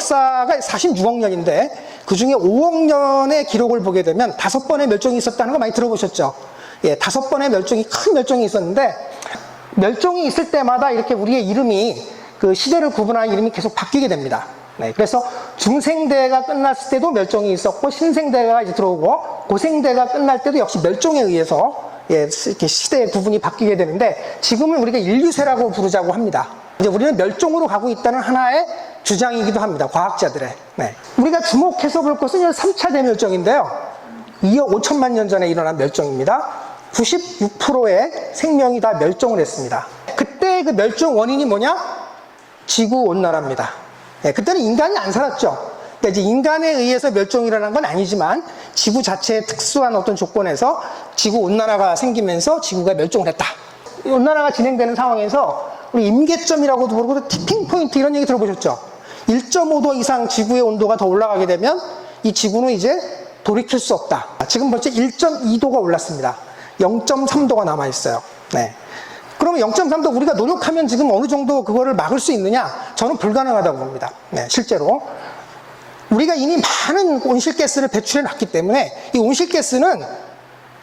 역사가 46억 년인데 그중에 5억 년의 기록을 보게 되면 5번의 멸종이 있었다는 거 많이 들어보셨죠? 예, 5번의 멸종이, 큰 멸종이 있었는데 멸종이 있을 때마다 이렇게 우리의 이름이 그 시대를 구분하는 이름이 계속 바뀌게 됩니다. 네, 그래서 중생대가 끝났을 때도 멸종이 있었고 신생대가 이제 들어오고 고생대가 끝날 때도 역시 멸종에 의해서 예, 이렇게 시대의 구분이 바뀌게 되는데 지금은 우리가 인류세라고 부르자고 합니다. 이제 우리는 멸종으로 가고 있다는 하나의 주장이기도 합니다. 과학자들의. 네. 우리가 주목해서 볼 것은 3차 대멸종인데요. 2억 5천만 년 전에 일어난 멸종입니다. 96%의 생명이 다 멸종을 했습니다. 그때 그 멸종 원인이 뭐냐? 지구온난화입니다. 네, 그때는 인간이 안 살았죠. 그러니까 이제 인간에 의해서 멸종이 일어난 건 아니지만 지구 자체의 특수한 어떤 조건에서 지구온난화가 생기면서 지구가 멸종을 했다. 온난화가 진행되는 상황에서 우리 임계점이라고도 부르고 티핑포인트 이런 얘기 들어보셨죠? 1.5도 이상 지구의 온도가 더 올라가게 되면 이 지구는 이제 돌이킬 수 없다. 지금 벌써 1.2도가 올랐습니다. 0.3도가 남아있어요. 네. 그러면 0.3도 우리가 노력하면 지금 어느 정도 그거를 막을 수 있느냐? 저는 불가능하다고 봅니다. 네, 실제로. 우리가 이미 많은 온실가스를 배출해 놨기 때문에 이 온실가스는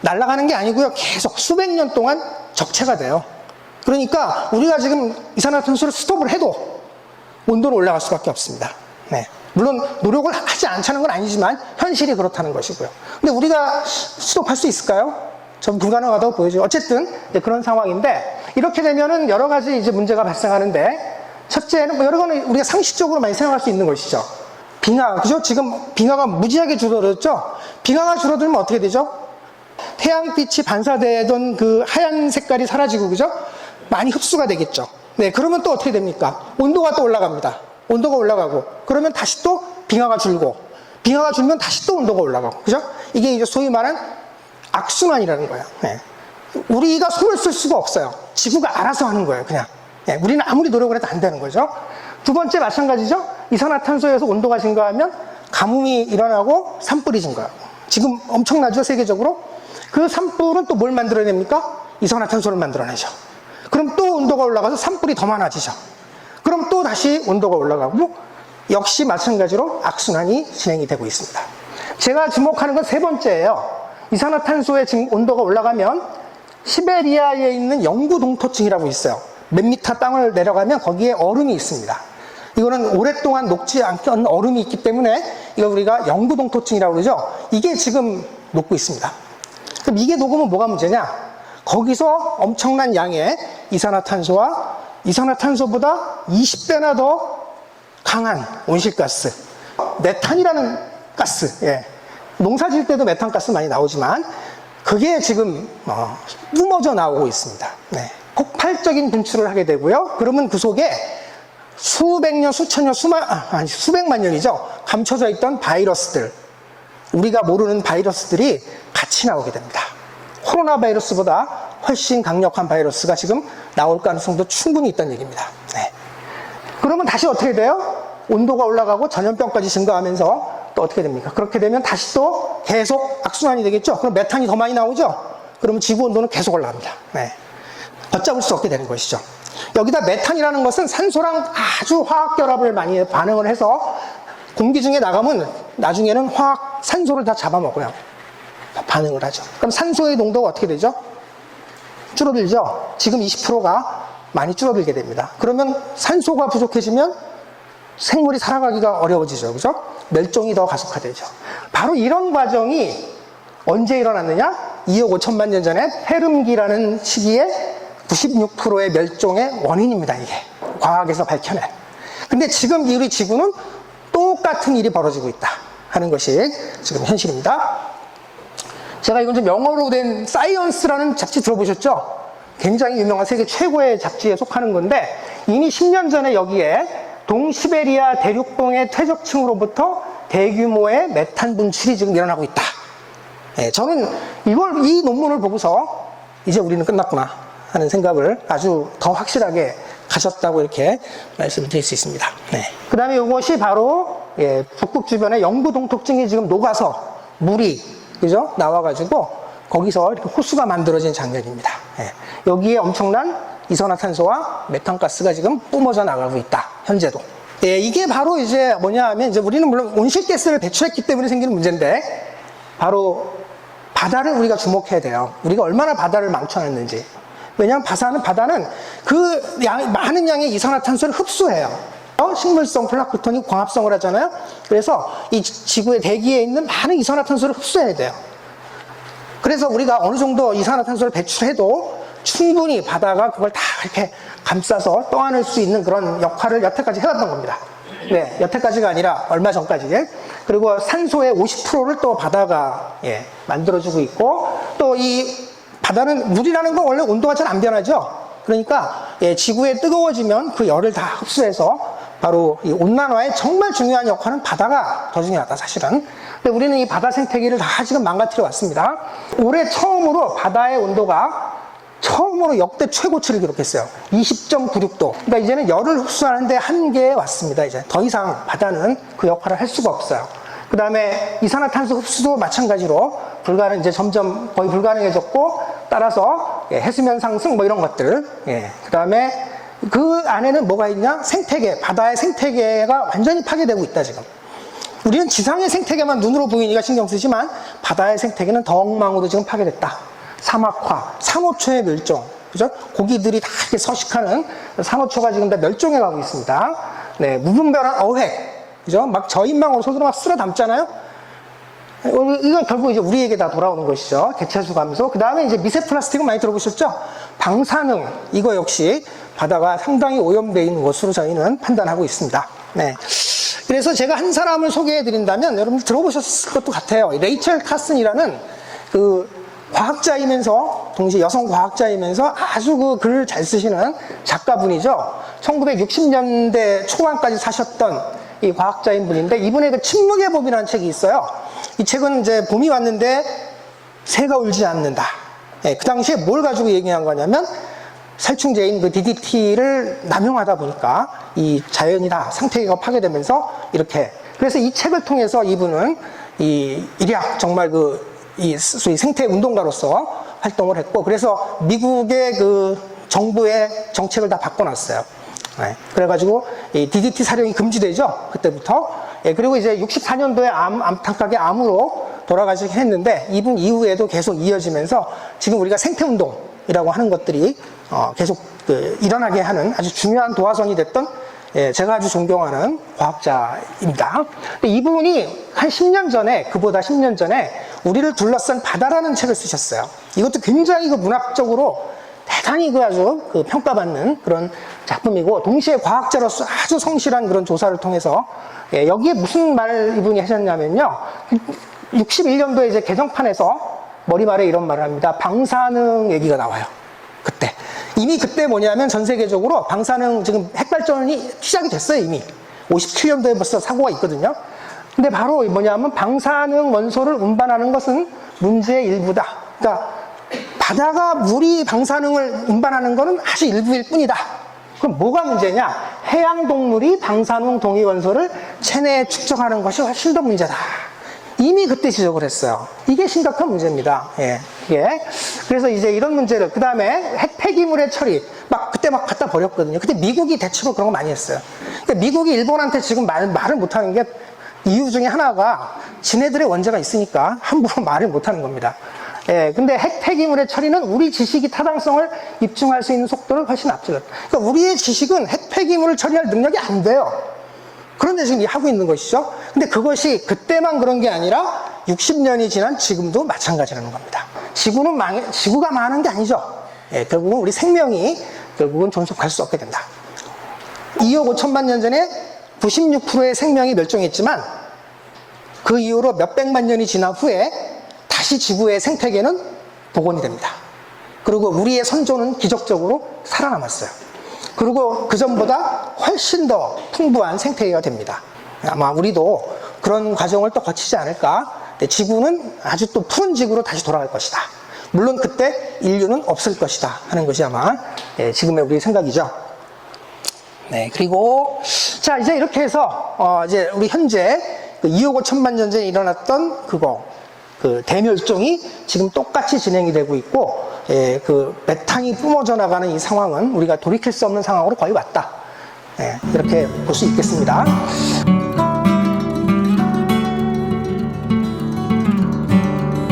날아가는 게 아니고요. 계속 수백 년 동안 적체가 돼요. 그러니까 우리가 지금 이산화탄소를 스톱을 해도 온도는 올라갈 수밖에 없습니다. 네. 물론 노력을 하지 않자는 건 아니지만 현실이 그렇다는 것이고요. 근데 우리가 스톱할 수 있을까요? 전 불가능하다고 보여져요. 어쨌든 그런 상황인데 이렇게 되면은 여러 가지 이제 문제가 발생하는데 첫째는 뭐 여러 가지 우리가 상식적으로 많이 생각할 수 있는 것이죠. 빙하, 그죠? 지금 빙하가 무지하게 줄어들었죠? 빙하가 줄어들면 어떻게 되죠? 태양빛이 반사되던 그 하얀 색깔이 사라지고, 그죠? 많이 흡수가 되겠죠. 네, 그러면 또 어떻게 됩니까? 온도가 또 올라갑니다. 온도가 올라가고, 그러면 다시 또 빙하가 줄고, 빙하가 줄면 다시 또 온도가 올라가고, 그죠? 이게 이제 소위 말하는 악순환이라는 거예요. 네. 우리가 손을 쓸 수가 없어요. 지구가 알아서 하는 거예요, 그냥. 네, 우리는 아무리 노력을 해도 안 되는 거죠. 두 번째 마찬가지죠. 이산화탄소에서 온도가 증가하면 가뭄이 일어나고 산불이 증가하고. 지금 엄청나죠, 세계적으로? 그 산불은 또 뭘 만들어냅니까? 이산화탄소를 만들어내죠. 그럼 또 온도가 올라가서 산불이 더 많아지죠. 그럼 또 다시 온도가 올라가고 역시 마찬가지로 악순환이 진행이 되고 있습니다. 제가 주목하는 건 세 번째예요. 이산화탄소의 온도가 올라가면 시베리아에 있는 영구동토층이라고 있어요. 몇 미터 땅을 내려가면 거기에 얼음이 있습니다. 이거는 오랫동안 녹지 않던 얼음이 있기 때문에 이거 우리가 영구동토층이라고 그러죠. 이게 지금 녹고 있습니다. 그럼 이게 녹으면 뭐가 문제냐? 거기서 엄청난 양의 이산화탄소와 이산화탄소보다 20배나 더 강한 온실가스, 메탄이라는 가스, 예. 농사 지을 때도 메탄가스 많이 나오지만 그게 지금 뿜어져 나오고 있습니다. 네. 폭발적인 분출을 하게 되고요. 그러면 그 속에 수백 년, 수천 년, 수백만 년이죠. 감춰져 있던 바이러스들, 우리가 모르는 바이러스들이 같이 나오게 됩니다. 코로나 바이러스보다 훨씬 강력한 바이러스가 지금 나올 가능성도 충분히 있다는 얘기입니다. 네. 그러면 다시 어떻게 돼요? 온도가 올라가고 전염병까지 증가하면서 또 어떻게 됩니까? 그렇게 되면 다시 또 계속 악순환이 되겠죠? 그럼 메탄이 더 많이 나오죠? 그러면 지구 온도는 계속 올라갑니다. 네. 걷잡을 수 없게 되는 것이죠. 여기다 메탄이라는 것은 산소랑 아주 화학 결합을 많이 반응을 해서 공기 중에 나가면 나중에는 산소를 다 잡아먹어요. 반응을 하죠. 그럼 산소의 농도가 어떻게 되죠? 줄어들죠? 지금 20%가 많이 줄어들게 됩니다. 그러면 산소가 부족해지면 생물이 살아가기가 어려워지죠. 그죠? 멸종이 더 가속화되죠. 바로 이런 과정이 언제 일어났느냐? 2억 5천만 년 전에 페름기라는 시기에 96%의 멸종의 원인입니다. 이게 과학에서 밝혀낸. 근데 지금 우리 지구는 똑같은 일이 벌어지고 있다 하는 것이 지금 현실입니다. 제가 이건 좀 영어로 된 사이언스라는 잡지 들어보셨죠? 굉장히 유명한 세계 최고의 잡지에 속하는 건데 이미 10년 전에 여기에 동시베리아 대륙봉의 퇴적층으로부터 대규모의 메탄 분출이 지금 일어나고 있다. 네, 저는 이 논문을 보고서 이제 우리는 끝났구나 하는 생각을 아주 더 확실하게 가졌다고 이렇게 말씀을 드릴 수 있습니다. 네. 그 다음에 이것이 바로 북극 주변에 영구동토층이 지금 녹아서 물이 그죠? 나와가지고 거기서 이렇게 호수가 만들어진 장면입니다. 네. 여기에 엄청난 이산화탄소와 메탄가스가 지금 뿜어져 나가고 있다. 현재도. 예, 이게 바로 이제 뭐냐 하면, 이제 우리는 물론 온실가스를 배출했기 때문에 생기는 문제인데, 바로 바다를 우리가 주목해야 돼요. 우리가 얼마나 바다를 망쳐놨는지. 왜냐하면 바다는 그 많은 양의 이산화탄소를 흡수해요. 식물성 플랑크톤이 광합성을 하잖아요. 그래서 이 지구의 대기에 있는 많은 이산화탄소를 흡수해야 돼요. 그래서 우리가 어느 정도 이산화탄소를 배출해도 충분히 바다가 그걸 다 이렇게 감싸서 떠안을 수 있는 그런 역할을 여태까지 해왔던 겁니다. 네, 여태까지가 아니라 얼마 전까지. 그리고 산소의 50%를 또 바다가 만들어주고 있고, 또 이 바다는, 물이라는 건 원래 온도가 잘 안 변하죠. 그러니까 지구에 뜨거워지면 그 열을 다 흡수해서 바로 이 온난화에 정말 중요한 역할은 바다가 더 중요하다, 사실은. 근데 우리는 이 바다 생태계를 다 지금 망가뜨려 왔습니다. 올해 처음으로 바다의 온도가 처음으로 역대 최고치를 기록했어요. 20.96도. 그러니까 이제는 열을 흡수하는데 한계에 왔습니다. 이제 더 이상 바다는 그 역할을 할 수가 없어요. 그 다음에 이산화탄소 흡수도 마찬가지로 이제 점점 거의 불가능해졌고, 따라서 해수면 상승 뭐 이런 것들. 그 다음에 그 안에는 뭐가 있냐? 생태계, 바다의 생태계가 완전히 파괴되고 있다, 지금. 우리는 지상의 생태계만 눈으로 보이니까 신경 쓰지만 바다의 생태계는 더 엉망으로 지금 파괴됐다. 사막화, 산호초의 멸종, 그죠? 고기들이 다 이렇게 서식하는 산호초가 지금 다 멸종해 가고 있습니다. 네, 무분별한 어획, 그죠? 막 저인망으로 손으로 막 쓸어 담잖아요? 이건 결국 이제 우리에게 다 돌아오는 것이죠. 개체수 감소. 그 다음에 이제 미세 플라스틱은 많이 들어보셨죠? 방사능, 이거 역시 바다가 상당히 오염되어 있는 것으로 저희는 판단하고 있습니다. 네. 그래서 제가 한 사람을 소개해 드린다면 여러분들 들어보셨을 것도 같아요. 레이첼 카슨이라는 그 과학자이면서, 동시에 여성 과학자이면서 아주 그 글을 잘 쓰시는 작가분이죠. 1960년대 초반까지 사셨던 이 과학자인 분인데, 이분의 그 침묵의 법이라는 책이 있어요. 이 책은 이제 봄이 왔는데 새가 울지 않는다. 그 당시에 뭘 가지고 얘기한 거냐면, 살충제인 그 DDT를 남용하다 보니까 이 자연이 다 생태계가 파괴되면서 이렇게. 그래서 이 책을 통해서 이분은 이 일약 정말 이 소위 생태 운동가로서 활동을 했고, 그래서 미국의 그 정부의 정책을 다 바꿔놨어요. 그래가지고 이 DDT 사용이 금지되죠, 그때부터. 그리고 이제 64년도에 안타깝게 암으로 돌아가시긴 했는데, 이분 이후에도 계속 이어지면서 지금 우리가 생태운동이라고 하는 것들이 계속 일어나게 하는 아주 중요한 도화선이 됐던, 제가 아주 존경하는 과학자입니다. 근데 이분이 한 10년 전에, 그보다 10년 전에 우리를 둘러싼 바다라는 책을 쓰셨어요. 이것도 굉장히 그 문학적으로 대단히 아주 평가받는 그런 작품이고, 동시에 과학자로서 아주 성실한 그런 조사를 통해서, 여기에 무슨 말을 이분이 하셨냐면요. 61년도에 이제 개정판에서 머리말에 이런 말을 합니다. 방사능 얘기가 나와요. 그때. 이미 그때 뭐냐면 전 세계적으로 방사능 지금 핵발전이 시작이 됐어요, 이미. 57년도에 벌써 사고가 있거든요. 근데 바로 뭐냐면 방사능 원소를 운반하는 것은 문제의 일부다. 그러니까 바다가 물이 방사능을 운반하는 것은 아주 일부일 뿐이다. 그럼 뭐가 문제냐? 해양동물이 방사능 동위 원소를 체내에 축적하는 것이 훨씬 더 문제다. 이미 그때 지적을 했어요. 이게 심각한 문제입니다. 그래서 이제 이런 문제를, 그 다음에 핵 폐기물의 처리, 그때 갖다 버렸거든요. 그때 미국이 대체로 그런 거 많이 했어요. 그러니까 미국이 일본한테 지금 말을 못하는 게 이유 중에 하나가 지네들의 원죄가 있으니까 함부로 말을 못하는 겁니다. 근데 핵 폐기물의 처리는 우리 지식이 타당성을 입증할 수 있는 속도를 훨씬 앞서갔다. 그러니까 우리의 지식은 핵 폐기물을 처리할 능력이 안 돼요. 그런데 지금 하고 있는 것이죠. 근데 그것이 그때만 그런 게 아니라 60년이 지난 지금도 마찬가지라는 겁니다. 지구가 망하는 게 아니죠. 결국은 우리 생명이 결국은 존속할 수 없게 된다. 2억 5천만 년 전에 96%의 생명이 멸종했지만 그 이후로 몇백만 년이 지난 후에 다시 지구의 생태계는 복원이 됩니다. 그리고 우리의 선조는 기적적으로 살아남았어요. 그리고 그전보다 훨씬 더 풍부한 생태계가 됩니다. 아마 우리도 그런 과정을 또 거치지 않을까. 지구는 아주 또 푸른 지구로 다시 돌아갈 것이다. 물론 그때 인류는 없을 것이다 하는 것이 아마 지금의 우리 생각이죠. 그리고 자, 이제 이렇게 해서 이제 우리 현재 2억 5천만 년 전에 일어났던 그 대멸종이 지금 똑같이 진행이 되고 있고, 그 메탄이 뿜어져 나가는 이 상황은 우리가 돌이킬 수 없는 상황으로 거의 왔다. 예, 이렇게 볼 수 있겠습니다.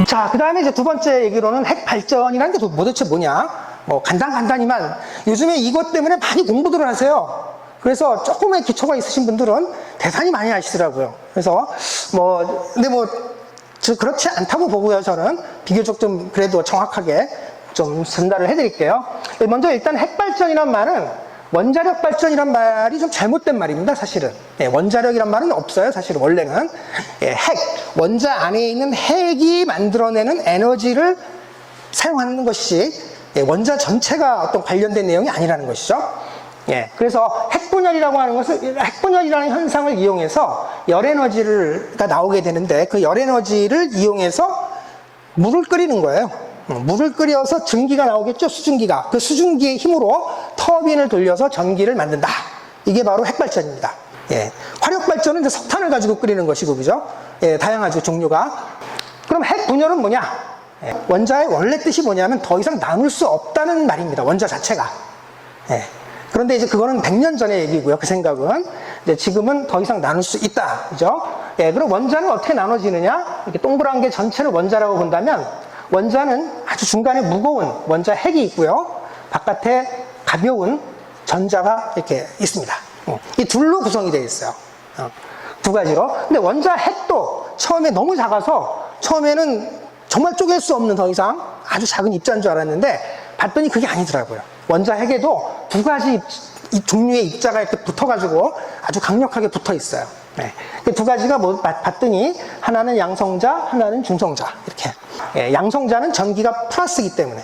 자, 그 다음에 이제 두 번째 얘기로는 핵 발전이라는 게 도대체 뭐냐? 뭐 간단히만 요즘에 이것 때문에 많이 공부들을 하세요. 그래서 조금의 기초가 있으신 분들은 대단히 많이 하시더라고요. 그래서 근데 그렇지 않다고 보고요. 저는 비교적 좀 그래도 정확하게 좀 전달을 해드릴게요. 먼저 일단 핵 발전이란 말은 원자력 발전이란 말이 좀 잘못된 말입니다, 사실은. 예, 원자력이란 말은 없어요, 사실은, 원래는. 예, 원자 안에 있는 핵이 만들어내는 에너지를 사용하는 것이 원자 전체가 어떤 관련된 내용이 아니라는 것이죠. 예, 그래서 핵분열이라고 하는 것은, 핵분열이라는 현상을 이용해서 열에너지가 나오게 되는데, 그 열에너지를 이용해서 물을 끓이는 거예요. 물을 끓여서 증기가 나오겠죠, 수증기가. 그 수증기의 힘으로 터빈을 돌려서 전기를 만든다. 이게 바로 핵발전입니다. 예. 화력발전은 이제 석탄을 가지고 끓이는 것이고, 그죠? 예, 다양하죠, 종류가. 그럼 핵분열은 뭐냐? 예. 원자의 원래 뜻이 뭐냐면 더 이상 나눌 수 없다는 말입니다, 원자 자체가. 예. 그런데 이제 그거는 100년 전의 얘기고요, 그 생각은. 근데 지금은 더 이상 나눌 수 있다. 그죠? 예, 그럼 원자는 어떻게 나눠지느냐? 이렇게 동그란 게 전체를 원자라고 본다면, 원자는 아주 중간에 무거운 원자 핵이 있고요. 바깥에 가벼운 전자가 이렇게 있습니다. 이 둘로 구성이 되어 있어요. 두 가지로. 근데 원자 핵도 처음에 너무 작아서 처음에는 정말 쪼갤 수 없는 더 이상 아주 작은 입자인 줄 알았는데 봤더니 그게 아니더라고요. 원자 핵에도 두 가지 이 종류의 입자가 이렇게 붙어가지고 아주 강력하게 붙어 있어요. 네. 두 가지가 봤더니 하나는 양성자, 하나는 중성자 이렇게. 예, 양성자는 전기가 플러스이기 때문에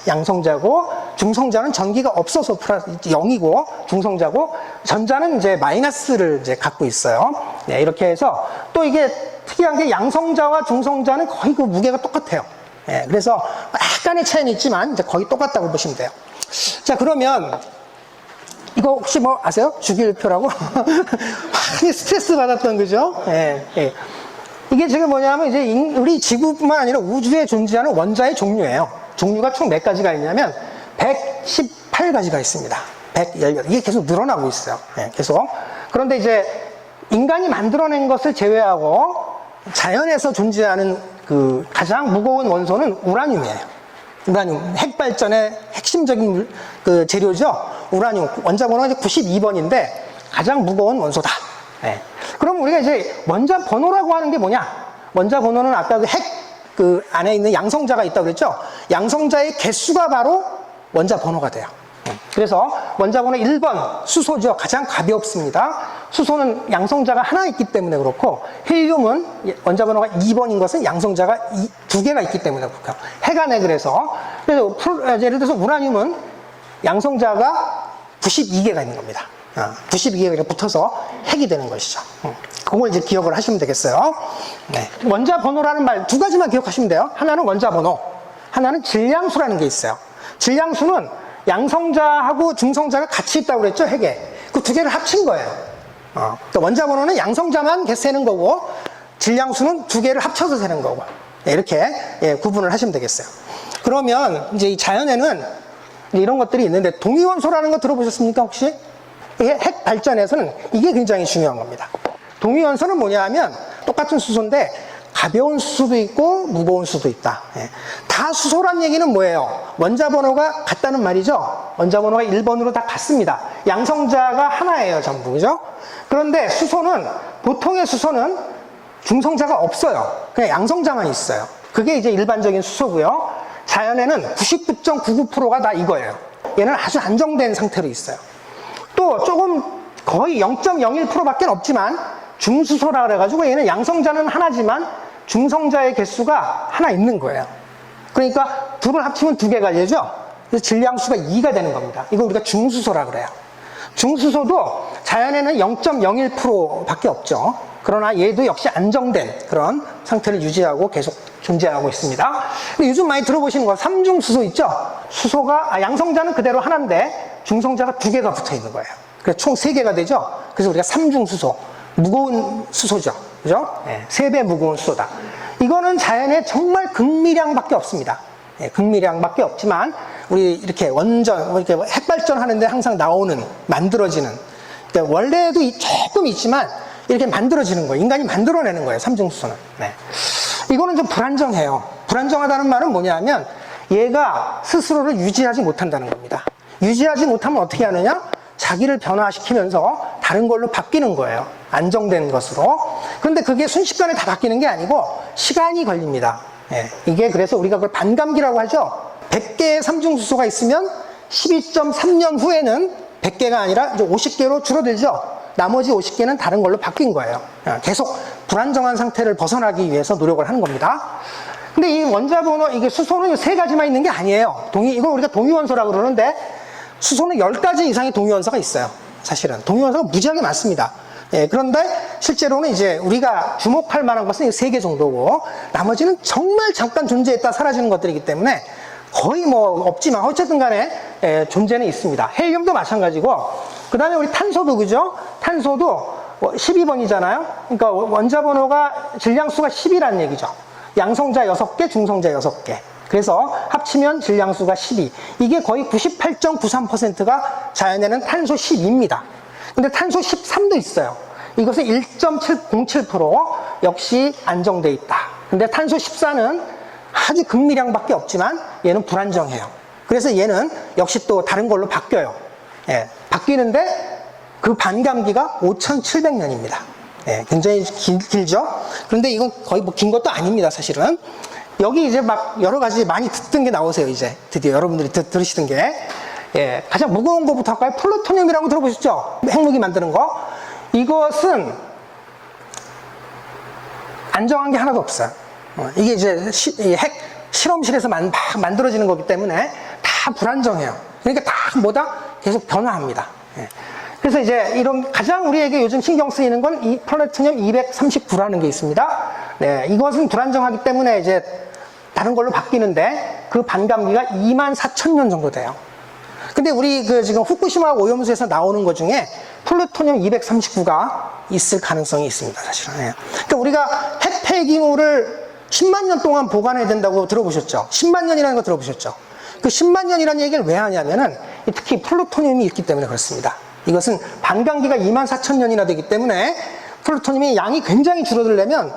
양성자고, 중성자는 전기가 없어서 플러스 0이고, 중성자고, 전자는 이제 마이너스를 이제 갖고 있어요. 네, 이렇게 해서 또 이게 특이한 게 양성자와 중성자는 거의 그 무게가 똑같아요. 예, 그래서 약간의 차이는 있지만 이제 거의 똑같다고 보시면 돼요. 자, 그러면 이거 혹시 아세요? 주기율표라고? 많이 스트레스 받았던 거죠? 예, 예. 이게 지금 뭐냐면 이제 우리 지구뿐만 아니라 우주에 존재하는 원자의 종류예요. 종류가 총 몇 가지가 있냐면 118가지가 있습니다. 118. 이게 계속 늘어나고 있어요. 예, 계속. 그런데 이제 인간이 만들어낸 것을 제외하고 자연에서 존재하는 그 가장 무거운 원소는 우라늄이에요. 우라늄, 핵발전의 핵심적인 그 재료죠. 우라늄, 원자 번호가 이제 92번인데 가장 무거운 원소다. 네. 그럼 우리가 이제 원자 번호라고 하는 게 뭐냐? 원자 번호는 아까 그 안에 있는 양성자가 있다고 그랬죠? 양성자의 개수가 바로 원자 번호가 돼요. 그래서 원자 번호 1번, 수소죠. 가장 가볍습니다. 수소는 양성자가 하나 있기 때문에 그렇고, 헬륨은 원자 번호가 2번인 것은 양성자가 2개가 있기 때문에 그렇고, 핵안에 그래서 예를 들어서 우라늄은 양성자가 92개가 있는 겁니다. 92개가 붙어서 핵이 되는 것이죠. 그걸 이제 기억을 하시면 되겠어요. 네. 원자 번호라는 말 두 가지만 기억하시면 돼요. 하나는 원자 번호, 하나는 질량수라는 게 있어요. 질량수는 양성자하고 중성자가 같이 있다고 그랬죠, 핵에. 그 두 개를 합친 거예요. 그러니까 원자 번호는 양성자만 세는 거고, 질량수는 두 개를 합쳐서 세는 거고. 네, 이렇게 구분을 하시면 되겠어요. 그러면 이제 이 자연에는 이런 것들이 있는데, 동위원소라는 거 들어보셨습니까, 혹시? 핵 발전에서는 이게 굉장히 중요한 겁니다. 동위원소는 뭐냐 하면 똑같은 수소인데 가벼운 수소도 있고 무거운 수소도 있다. 다 수소란 얘기는 뭐예요? 원자 번호가 같다는 말이죠. 원자 번호가 1번으로 다 같습니다. 양성자가 하나예요, 전부. 그죠? 그런데 수소는, 보통의 수소는 중성자가 없어요. 그냥 양성자만 있어요. 그게 이제 일반적인 수소고요. 자연에는 99.99%가 다 이거예요. 얘는 아주 안정된 상태로 있어요. 또 조금 거의 0.01%밖에 없지만 중수소라 그래가지고 얘는 양성자는 하나지만 중성자의 개수가 하나 있는 거예요. 그러니까 둘을 합치면 두 개가 되죠. 그래서 질량수가 2가 되는 겁니다. 이거 우리가 중수소라 그래요. 중수소도 자연에는 0.01%밖에 없죠. 그러나 얘도 역시 안정된 그런 상태를 유지하고 계속 존재하고 있습니다. 근데 요즘 많이 들어보시는 거 삼중수소 있죠? 양성자는 그대로 하나인데 중성자가 두 개가 붙어 있는 거예요. 그래서 총 3개가 되죠? 그래서 우리가 삼중수소, 무거운 수소죠. 그죠? 네, 3배 무거운 수소다. 이거는 자연에 정말 극미량밖에 없습니다. 네, 극미량밖에 없지만 우리 이렇게 원전, 이렇게 핵발전 하는데 항상 만들어지는 그러니까 원래도 조금 있지만 이렇게 만들어지는 거예요. 인간이 만들어내는 거예요, 삼중수소는. 네. 이거는 좀 불안정해요. 불안정하다는 말은 뭐냐면 얘가 스스로를 유지하지 못한다는 겁니다. 유지하지 못하면 어떻게 하느냐? 자기를 변화시키면서 다른 걸로 바뀌는 거예요. 안정된 것으로. 그런데 그게 순식간에 다 바뀌는 게 아니고 시간이 걸립니다. 예, 이게 그래서 우리가 그걸 반감기라고 하죠. 100개의 삼중수소가 있으면 12.3년 후에는 100개가 아니라 이제 50개로 줄어들죠. 나머지 50개는 다른 걸로 바뀐 거예요. 계속 불안정한 상태를 벗어나기 위해서 노력을 하는 겁니다. 근데 이 원자번호, 이게 수소는 3가지만 있는 게 아니에요. 이걸 우리가 동위원소라고 그러는데 수소는 10가지 이상의 동위원소가 있어요. 사실은. 동위원소가 무지하게 많습니다. 예, 그런데 실제로는 이제 우리가 주목할 만한 것은 3개 정도고 나머지는 정말 잠깐 존재했다 사라지는 것들이기 때문에 거의 뭐 없지만 어쨌든 간에 존재는 있습니다. 헬륨도 마찬가지고 그 다음에 우리 탄소도 그죠? 탄소도 12번이잖아요. 그러니까 원자번호가 질량수가 10이라는 얘기죠. 양성자 6개, 중성자 6개. 그래서 합치면 질량수가 12. 이게 거의 98.93%가 자연에는 탄소 12입니다. 근데 탄소 13도 있어요. 이것은 1.07% 역시 안정돼 있다. 근데 탄소 14는 아주 극미량밖에 없지만 얘는 불안정해요. 그래서 얘는 역시 또 다른 걸로 바뀌어요. 예, 바뀌는데 그 반감기가 5,700년입니다. 예, 굉장히 길죠? 그런데 이건 거의 뭐 긴 것도 아닙니다, 사실은. 여기 이제 막 여러 가지 많이 듣던 게 나오세요, 이제. 드디어 여러분들이 들으시던 게. 예, 가장 무거운 거부터 할까요? 플루토늄이라고 들어보셨죠? 핵무기 만드는 거. 이것은 안정한 게 하나도 없어요. 이게 이제 핵 실험실에서 막 만들어지는 거기 때문에 다 불안정해요. 그러니까 다 뭐다? 계속 변화합니다. 예. 그래서 이제 이런 가장 우리에게 요즘 신경 쓰이는 건 이 플루토늄 239라는 게 있습니다. 네, 이것은 불안정하기 때문에 이제 다른 걸로 바뀌는데 그 반감기가 24,000년 정도 돼요. 근데 우리 그 지금 후쿠시마 오염수에서 나오는 것 중에 플루토늄 239가 있을 가능성이 있습니다, 사실은. 예. 그러니까 우리가 핵 폐기물을 10만 년 동안 보관해야 된다고 들어보셨죠? 10만 년이라는 거 들어보셨죠? 그 10만 년이라는 얘기를 왜 하냐면은 특히 플루토늄이 있기 때문에 그렇습니다. 이것은 반감기가 24,000년이나 되기 때문에 플루토늄이 양이 굉장히 줄어들려면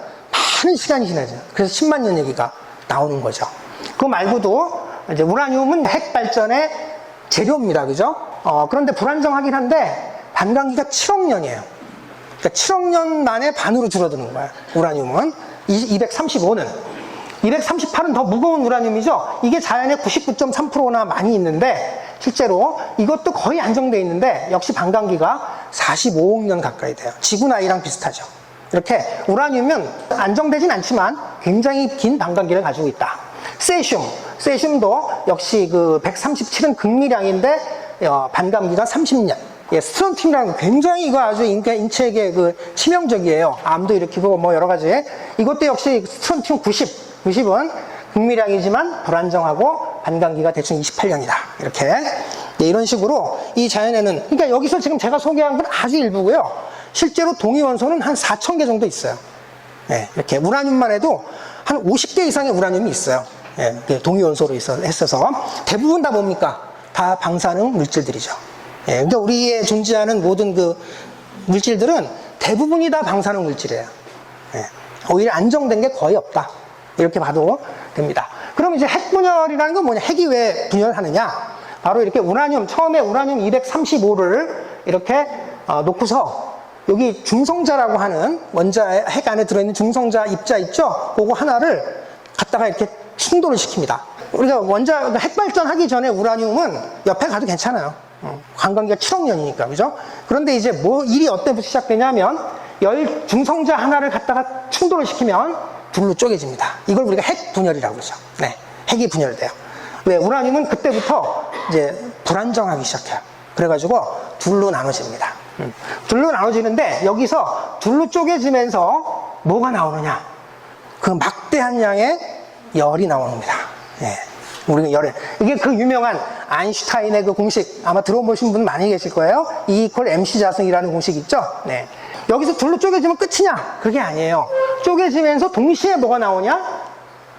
많은 시간이 지나죠. 그래서 10만 년 얘기가 나오는 거죠. 그거 말고도 이제 우라늄은 핵 발전의 재료입니다. 그죠? 그런데 불안정하긴 한데 반감기가 7억 년이에요. 그러니까 7억 년 만에 반으로 줄어드는 거야. 우라늄은 235는 238은 더 무거운 우라늄이죠. 이게 자연의 99.3%나 많이 있는데 실제로 이것도 거의 안정되어 있는데 역시 반감기가 45억 년 가까이 돼요. 지구 나이랑 비슷하죠. 이렇게 우라늄은 안정되진 않지만 굉장히 긴 반감기를 가지고 있다. 세슘도 역시 그 137은 극미량인데 반감기가 30년. 예, 스트론튬이라는 거 굉장히 이거 아주 인체에게 그 치명적이에요. 암도 일으키고 뭐 여러 가지. 이것도 역시 스트론튬 90은 극미량이지만 불안정하고 반감기가 대충 28년이다. 이렇게. 네, 이런 식으로 이 자연에는, 그러니까 여기서 지금 제가 소개한 건 아주 일부고요. 실제로 동위원소는 한 4,000개 정도 있어요. 네, 이렇게 우라늄만 해도 한 50개 이상의 우라늄이 있어요. 네, 동위원소로 했어서 대부분 다 뭡니까? 다 방사능 물질들이죠. 네, 그러니까 우리의 존재하는 모든 그 물질들은 대부분이 다 방사능 물질이에요. 네, 오히려 안정된 게 거의 없다. 이렇게 봐도 됩니다. 그럼 이제 핵 분열이라는 건 뭐냐? 핵이 왜 분열하느냐? 바로 이렇게 우라늄, 처음에 우라늄 235를 이렇게 놓고서 여기 중성자라고 하는 원자의 핵 안에 들어있는 중성자 입자 있죠? 그거 하나를 갖다가 이렇게 충돌을 시킵니다. 우리가 핵 발전하기 전에 우라늄은 옆에 가도 괜찮아요. 관광기가 7억 년이니까, 그죠? 그런데 이제 뭐 일이 어때부터 시작되냐면 중성자 하나를 갖다가 충돌을 시키면 둘로 쪼개집니다. 이걸 우리가 핵 분열이라고 그러죠. 네, 핵이 분열돼요. 왜? 우라늄은 그때부터 이제 불안정하기 시작해요. 그래가지고 둘로 나눠집니다. 둘로 나눠지는데 여기서 둘로 쪼개지면서 뭐가 나오느냐? 그 막대한 양의 열이 나옵니다. 예. 우리가 열에 이게 그 유명한 아인슈타인의 그 공식 아마 들어보신 분 많이 계실 거예요. E = mc 자승이라는 공식 있죠. 네. 여기서 둘로 쪼개지면 끝이냐? 그게 아니에요. 쪼개지면서 동시에 뭐가 나오냐?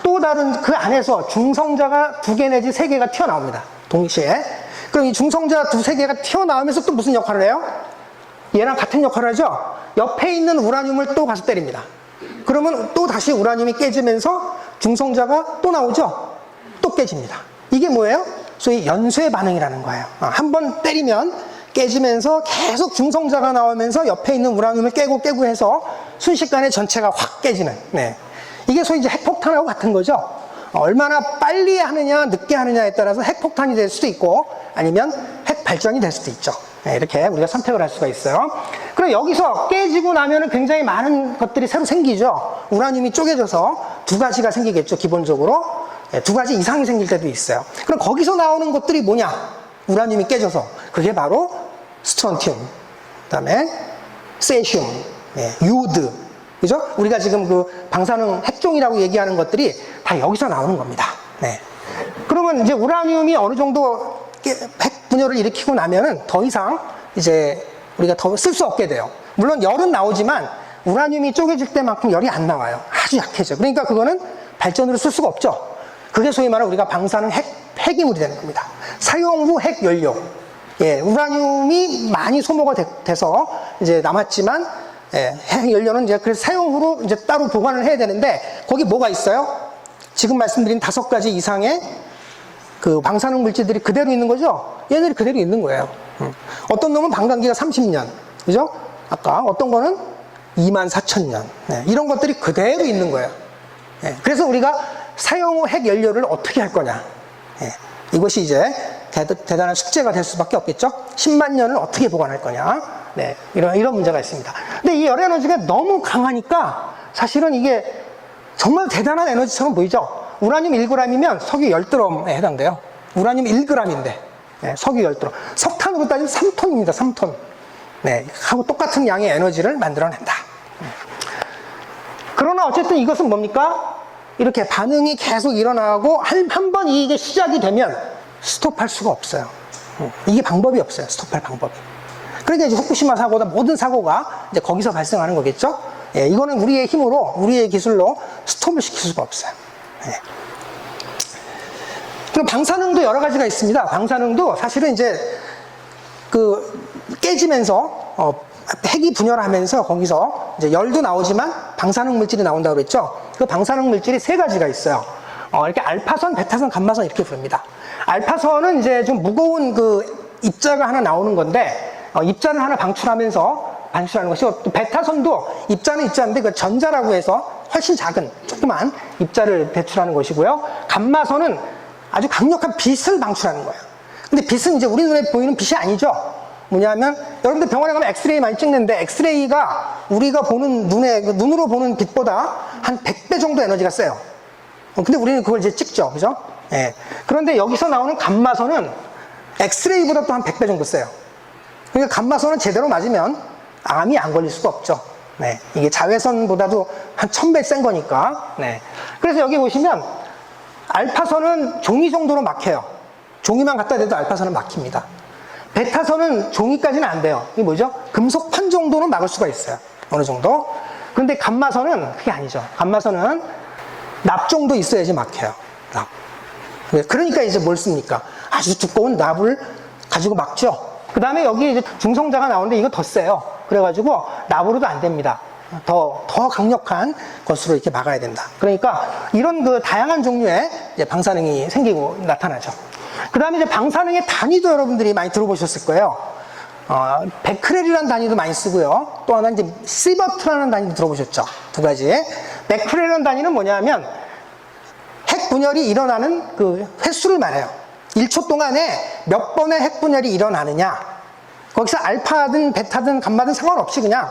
또 다른 그 안에서 중성자가 2개 내지 3개가 튀어나옵니다. 동시에. 그럼 이 중성자 2, 3개가 튀어나오면서 또 무슨 역할을 해요? 얘랑 같은 역할을 하죠. 옆에 있는 우라늄을 또 가서 때립니다. 그러면 또 다시 우라늄이 깨지면서 중성자가 또 나오죠. 또 깨집니다. 이게 뭐예요? 소위 연쇄 반응이라는 거예요. 한 번 때리면 깨지면서 계속 중성자가 나오면서 옆에 있는 우라늄을 깨고 해서 순식간에 전체가 확 깨지는. 네. 이게 소위 이제 핵폭탄하고 같은 거죠. 얼마나 빨리 하느냐, 늦게 하느냐에 따라서 핵폭탄이 될 수도 있고, 아니면 핵발전이 될 수도 있죠. 네, 이렇게 우리가 선택을 할 수가 있어요. 그럼 여기서 깨지고 나면은 굉장히 많은 것들이 새로 생기죠. 우라늄이 쪼개져서 두 가지가 생기겠죠, 기본적으로. 네, 두 가지 이상이 생길 때도 있어요. 그럼 거기서 나오는 것들이 뭐냐? 우라늄이 깨져서. 그게 바로 스트론튬, 그 다음에 세슘, 네, 요드. 그죠? 우리가 지금 그 방사능 핵종이라고 얘기하는 것들이 다 여기서 나오는 겁니다. 네. 그러면 이제 우라늄이 어느 정도 핵 분열을 일으키고 나면은 더 이상 이제 우리가 더 쓸 수 없게 돼요. 물론 열은 나오지만 우라늄이 쪼개질 때만큼 열이 안 나와요. 아주 약해져. 그러니까 그거는 발전으로 쓸 수가 없죠. 그게 소위 말하는 우리가 방사능 폐기물이 되는 겁니다. 사용 후 핵 연료. 예, 우라늄이 많이 소모가 돼서 이제 남았지만, 예, 핵 연료는 이제 그래서 사용 후로 이제 따로 보관을 해야 되는데, 거기 뭐가 있어요? 지금 말씀드린 5가지 이상의 그 방사능 물질들이 그대로 있는 거죠? 얘네들이 그대로 있는 거예요. 어떤 놈은 방광기가 30년. 그죠? 아까 어떤 거는 24,000년. 네, 이런 것들이 그대로 있는 거예요. 네, 그래서 우리가 사용 후 핵 연료를 어떻게 할 거냐. 네, 이것이 이제 대단한 숙제가 될 수밖에 없겠죠? 10만 년을 어떻게 보관할 거냐. 네, 이런 문제가 있습니다. 근데 이 열 에너지가 너무 강하니까 사실은 이게 정말 대단한 에너지처럼 보이죠? 우라늄 1g이면 석유 10드럼에 해당돼요. 우라늄 1g인데, 네, 석유 10드럼. 석탄으로 따지면 3톤입니다, 3톤. 네, 하고 똑같은 양의 에너지를 만들어낸다. 그러나 어쨌든 이것은 뭡니까? 이렇게 반응이 계속 일어나고 한 번 이게 시작이 되면 스톱할 수가 없어요. 이게 방법이 없어요, 스톱할 방법이. 그러니까 이제 후쿠시마 사고다 모든 사고가 이제 거기서 발생하는 거겠죠? 예, 이거는 우리의 힘으로, 우리의 기술로 스톱을 시킬 수가 없어요. 예. 그럼 방사능도 여러 가지가 있습니다. 방사능도 사실은 이제 그 깨지면서 핵이 분열하면서 거기서 이제 열도 나오지만 방사능 물질이 나온다고 그랬죠. 그 방사능 물질이 3가지가 있어요. 이렇게 알파선, 베타선, 감마선 이렇게 부릅니다. 알파선은 이제 좀 무거운 그 입자가 하나 나오는 건데 입자를 하나 방출하는 것이, 또 베타선도 입자는 입자인데 그 전자라고 해서 훨씬 작은 조그만 입자를 배출하는 것이고요. 감마선은 아주 강력한 빛을 방출하는 거예요. 근데 빛은 이제 우리 눈에 보이는 빛이 아니죠. 뭐냐면 여러분들 병원에 가면 엑스레이 많이 찍는데 엑스레이가 우리가 보는 눈으로 보는 빛보다 한 100배 정도 에너지가 세요. 근데 우리는 그걸 이제 찍죠. 그죠? 예. 그런데 여기서 나오는 감마선은 엑스레이보다 또 한 100배 정도 세요. 그러니까 감마선은 제대로 맞으면 암이 안 걸릴 수가 없죠. 네. 이게 자외선보다도 한 1000배 센 거니까. 네. 그래서 여기 보시면 알파선은 종이 정도로 막혀요. 종이만 갖다 대도 알파선은 막힙니다. 베타선은 종이까지는 안 돼요. 이게 뭐죠? 금속판 정도는 막을 수가 있어요. 어느 정도. 그런데 감마선은 그게 아니죠. 감마선은 납 정도 있어야지 막혀요. 납. 그러니까 이제 뭘 씁니까? 아주 두꺼운 납을 가지고 막죠. 그 다음에 여기 이제 중성자가 나오는데 이거 더 세요. 그래가지고 납으로도 안 됩니다. 더 강력한 것으로 이렇게 막아야 된다. 그러니까 이런 그 다양한 종류의 이제 방사능이 생기고 나타나죠. 그 다음에 이제 방사능의 단위도 여러분들이 많이 들어보셨을 거예요. 베크렐이라는 단위도 많이 쓰고요. 또 하나 이제 시버트라는 단위도 들어보셨죠. 2가지. 베크렐이라는 단위는 뭐냐면 핵 분열이 일어나는 그 횟수를 말해요. 1초 동안에 몇 번의 핵 분열이 일어나느냐. 거기서 알파든 베타든 감마든 상관없이 그냥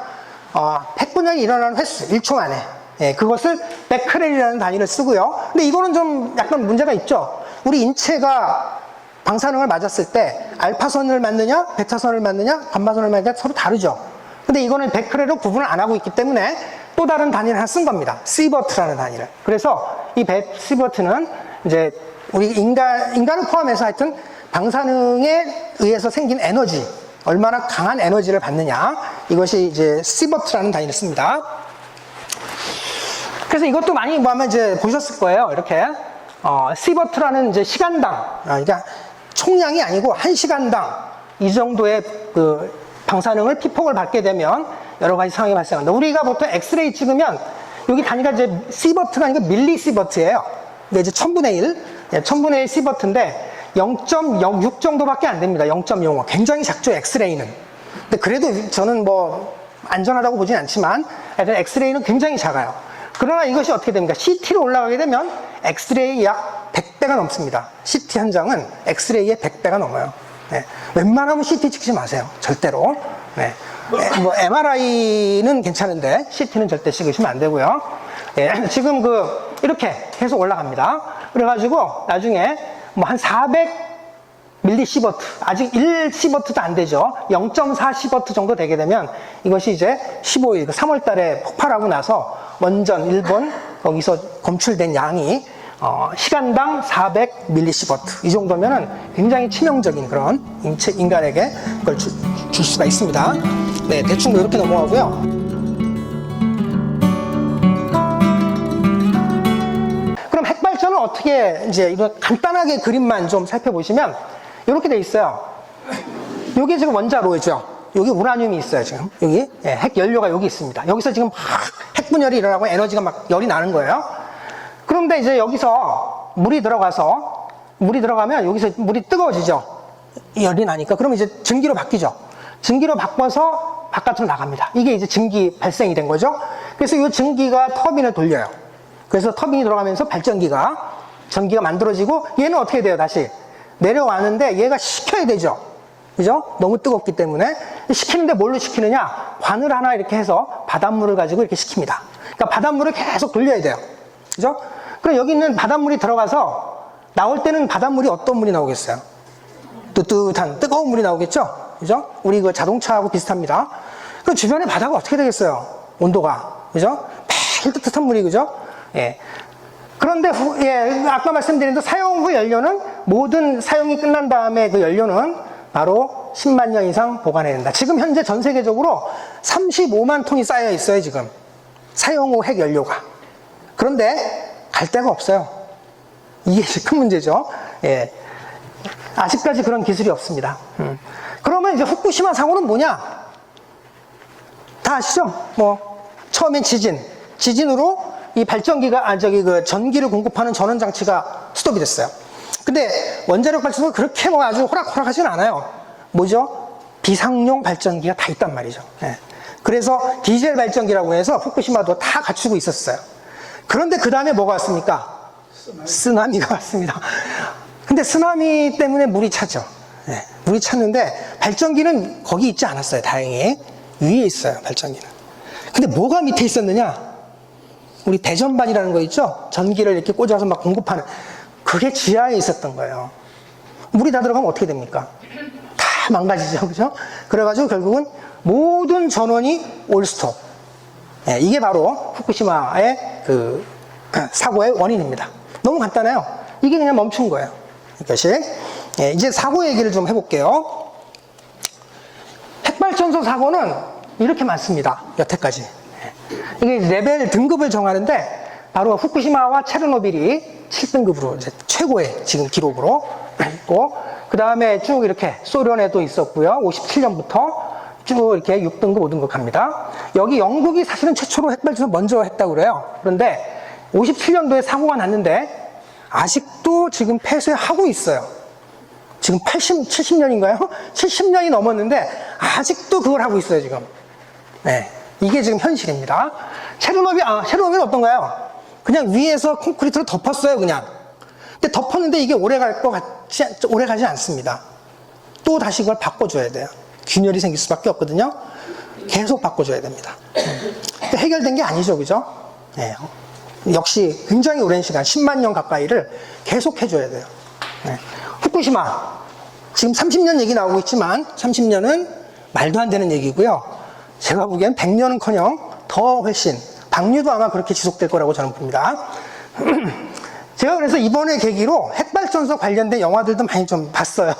핵 분열이 일어나는 횟수 1초 만에, 예, 그것을 베크렐이라는 단위를 쓰고요. 근데 이거는 좀 약간 문제가 있죠. 우리 인체가 방사능을 맞았을 때 알파선을 맞느냐 베타선을 맞느냐 감마선을 맞느냐 서로 다르죠. 근데 이거는 베크렐로 구분을 안 하고 있기 때문에 또 다른 단위를 하나 쓴 겁니다. 시버트라는 단위를. 그래서 이 시버트는 이제 우리 인간을 포함해서 하여튼 방사능에 의해서 생긴 에너지, 얼마나 강한 에너지를 받느냐, 이것이 이제 시버트라는 단위를 씁니다. 그래서 이것도 많이 뭐 아마 이제 보셨을 거예요. 이렇게 시버트라는 이제 시간당, 그러니까 총량이 아니고 1시간당 이 정도의 그 방사능을 피폭을 받게 되면 여러 가지 상황이 발생한다. 우리가 보통 엑스레이 찍으면 여기 단위가 이제 시버트가 아니고 밀리시버트예요. 근데 이제 1000분의 1, 1000분의 1 시버트인데 0.06 정도밖에 안 됩니다. 0.05. 굉장히 작죠, 엑스레이는. 근데 그래도 저는 뭐 안전하다고 보진 않지만 하여튼 엑스레이는 굉장히 작아요. 그러나 이것이 어떻게 됩니까? CT로 올라가게 되면 엑스레이 약 100배가 넘습니다. CT 한 장은 엑스레이의 100배가 넘어요. 네. 웬만하면 CT 찍지 마세요. 절대로. 네. 뭐 MRI는 괜찮은데 CT는 절대 찍으시면 안 되고요. 네. 지금 이렇게 계속 올라갑니다. 그래가지고 나중에 뭐 한 400mSv, 아직 1시버트도 안 되죠. 0.4시버트 정도 되게 되면 이것이 이제 15일, 3월 달에 폭발하고 나서 원전, 일본 거기서 검출된 양이 시간당 400mSv. 이 정도면은 굉장히 치명적인 그런 인간에게 그걸 줄 수가 있습니다. 네, 대충 이렇게 넘어가고요. 그럼 핵발전은 어떻게 이제 이런 간단하게 그림만 좀 살펴보시면 이렇게 돼 있어요. 여기 지금 원자로죠. 여기 우라늄이 있어요, 지금. 여기 핵 연료가 여기 있습니다. 여기서 지금 막 핵분열이 일어나고 에너지가 막 열이 나는 거예요. 그런데 이제 여기서 물이 들어가면 여기서 물이 뜨거워지죠. 열이 나니까. 그럼 이제 증기로 바뀌죠. 증기로 바꿔서 바깥으로 나갑니다. 이게 이제 증기 발생이 된 거죠. 그래서 이 증기가 터빈을 돌려요. 그래서 터빈이 돌아가면서 전기가 만들어지고 얘는 어떻게 돼요? 다시 내려와는데 얘가 식혀야 되죠. 그죠? 너무 뜨겁기 때문에. 식히는데 뭘로 식히느냐? 관을 하나 이렇게 해서 바닷물을 가지고 이렇게 식힙니다. 그러니까 바닷물을 계속 돌려야 돼요. 그죠? 그럼 여기 있는 바닷물이 들어가서 나올 때는 바닷물이 어떤 물이 나오겠어요? 뜨뜻한 뜨거운 물이 나오겠죠? 그죠? 우리 그 자동차하고 비슷합니다. 그럼 주변의 바다가 어떻게 되겠어요? 온도가. 그죠? 매일 뜨뜻한 물이, 그죠? 예. 그런데 아까 말씀드린 대로 사용 후 연료는 모든 사용이 끝난 다음에 그 연료는 바로 10만 년 이상 보관해야 된다. 지금 현재 전 세계적으로 35만 톤이 쌓여 있어요, 지금. 사용 후 핵 연료가. 그런데 갈 데가 없어요. 이게 큰 문제죠. 예. 아직까지 그런 기술이 없습니다. 그러면 이제 후쿠시마 사고는 뭐냐? 다 아시죠? 뭐 처음엔 지진으로 이 발전기가 전기를 공급하는 전원 장치가 스톱이 됐어요. 근데 원자력 발전소가 그렇게 뭐 아주 호락호락하진 않아요. 뭐죠? 비상용 발전기가 다 있단 말이죠. 예. 그래서 디젤 발전기라고 해서 후쿠시마도 다 갖추고 있었어요. 그런데 그 다음에 뭐가 왔습니까? 쓰나미가 왔습니다. 근데 쓰나미 때문에 물이 차죠. 네, 물이 찼는데 발전기는 거기 있지 않았어요. 다행히 위에 있어요. 발전기는. 근데 뭐가 밑에 있었느냐? 우리 대전반이라는 거 있죠? 전기를 이렇게 꽂아서 막 공급하는, 그게 지하에 있었던 거예요. 물이 다 들어가면 어떻게 됩니까? 다 망가지죠. 그죠? 그래가지고 결국은 모든 전원이 올스톱. 네, 이게 바로 후쿠시마의 그 사고의 원인입니다. 너무 간단해요. 이게 그냥 멈춘 거예요. 이것이. 예, 이제 사고 얘기를 좀 해볼게요. 핵발전소 사고는 이렇게 많습니다. 여태까지. 이게 레벨 등급을 정하는데 바로 후쿠시마와 체르노빌이 7등급으로 이제 최고의 지금 기록으로 있고, 그 다음에 쭉 이렇게 소련에도 있었고요. 57년부터 쭉 이렇게 6등급, 5등급 갑니다. 여기 영국이 사실은 최초로 핵발전소 먼저 했다고 그래요. 그런데 57년도에 사고가 났는데 아직도 지금 폐쇄하고 있어요. 지금 70년인가요? 70년이 넘었는데 아직도 그걸 하고 있어요, 지금. 네. 이게 지금 현실입니다. 체르노빌은 어떤가요? 그냥 위에서 콘크리트로 덮었어요, 그냥. 근데 덮었는데 이게 오래 가지 않습니다. 또 다시 그걸 바꿔줘야 돼요. 균열이 생길 수밖에 없거든요. 계속 바꿔줘야 됩니다. 해결된 게 아니죠, 그죠? 네. 역시 굉장히 오랜 시간, 10만 년 가까이를 계속 해줘야 돼요. 네. 후쿠시마, 지금 30년 얘기 나오고 있지만 30년은 말도 안 되는 얘기고요. 제가 보기엔 100년은커녕 더 훨씬, 방류도 아마 그렇게 지속될 거라고 저는 봅니다. 제가 그래서 이번에 계기로 핵발전소 관련된 영화들도 많이 좀 봤어요.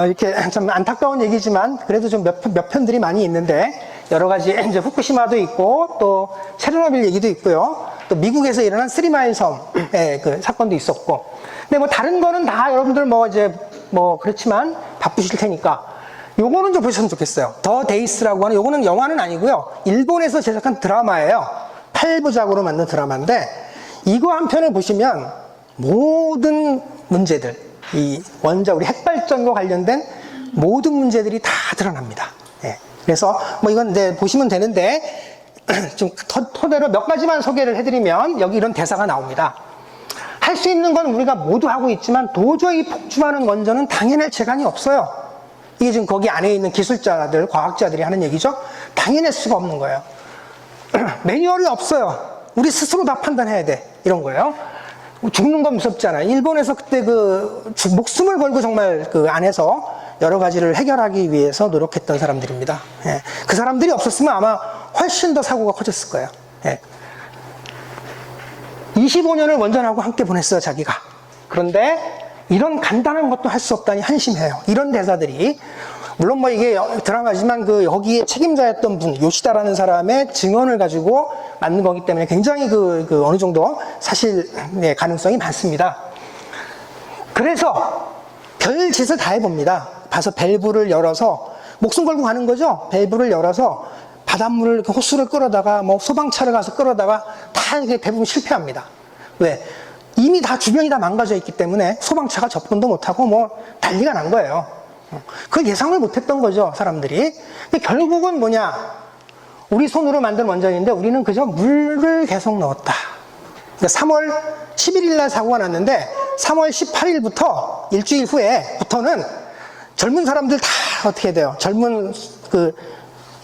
이렇게 좀 안타까운 얘기지만 그래도 좀 몇 편들이 많이 있는데, 여러 가지 이제 후쿠시마도 있고 또 체르노빌 얘기도 있고요. 또 미국에서 일어난 쓰리마일 섬의 그 사건도 있었고. 근데 뭐 다른 거는 다 여러분들 뭐 이제 뭐 그렇지만 바쁘실 테니까 요거는 좀 보셨으면 좋겠어요. 더 데이스라고 하는, 요거는 영화는 아니고요. 일본에서 제작한 드라마예요. 8부작으로 만든 드라마인데, 이거 한 편을 보시면 모든 문제들, 이 원자, 우리 핵발전과 관련된 모든 문제들이 다 드러납니다. 예. 그래서 뭐 이건 이제 보시면 되는데, 좀 토대로 몇 가지만 소개를 해드리면 여기 이런 대사가 나옵니다. 할 수 있는 건 우리가 모두 하고 있지만 도저히 폭주하는 원전은 당해낼 재간이 없어요. 이게 지금 거기 안에 있는 기술자들, 과학자들이 하는 얘기죠. 당해낼 수가 없는 거예요. 매뉴얼이 없어요. 우리 스스로 다 판단해야 돼. 이런 거예요. 죽는 건 무섭잖아요. 일본에서 그때 목숨을 걸고 정말 그 안에서 여러 가지를 해결하기 위해서 노력했던 사람들입니다. 예. 그 사람들이 없었으면 아마 훨씬 더 사고가 커졌을 거예요. 예. 25년을 원전하고 함께 보냈어요, 자기가. 그런데 이런 간단한 것도 할 수 없다니 한심해요. 이런 대사들이. 물론 뭐 이게 드라마지만 여기에 책임자였던 분, 요시다라는 사람의 증언을 가지고 만든 거기 때문에 굉장히 어느 정도 사실, 네, 가능성이 많습니다. 그래서 별 짓을 다 해봅니다. 가서 밸브를 열어서, 목숨 걸고 가는 거죠? 밸브를 열어서 바닷물을, 호수를 끌어다가, 뭐 소방차를 가서 끌어다가 다 이렇게 대부분 실패합니다. 왜? 이미 다 주변이 다 망가져 있기 때문에 소방차가 접근도 못하고 뭐 난리가 난 거예요. 그걸 예상을 못했던 거죠, 사람들이. 근데 결국은 뭐냐? 우리 손으로 만든 원전인데 우리는 그저 물을 계속 넣었다. 그러니까 3월 11일 날 사고가 났는데 3월 18일부터 일주일 후에부터는 젊은 사람들 다 어떻게 돼요? 젊은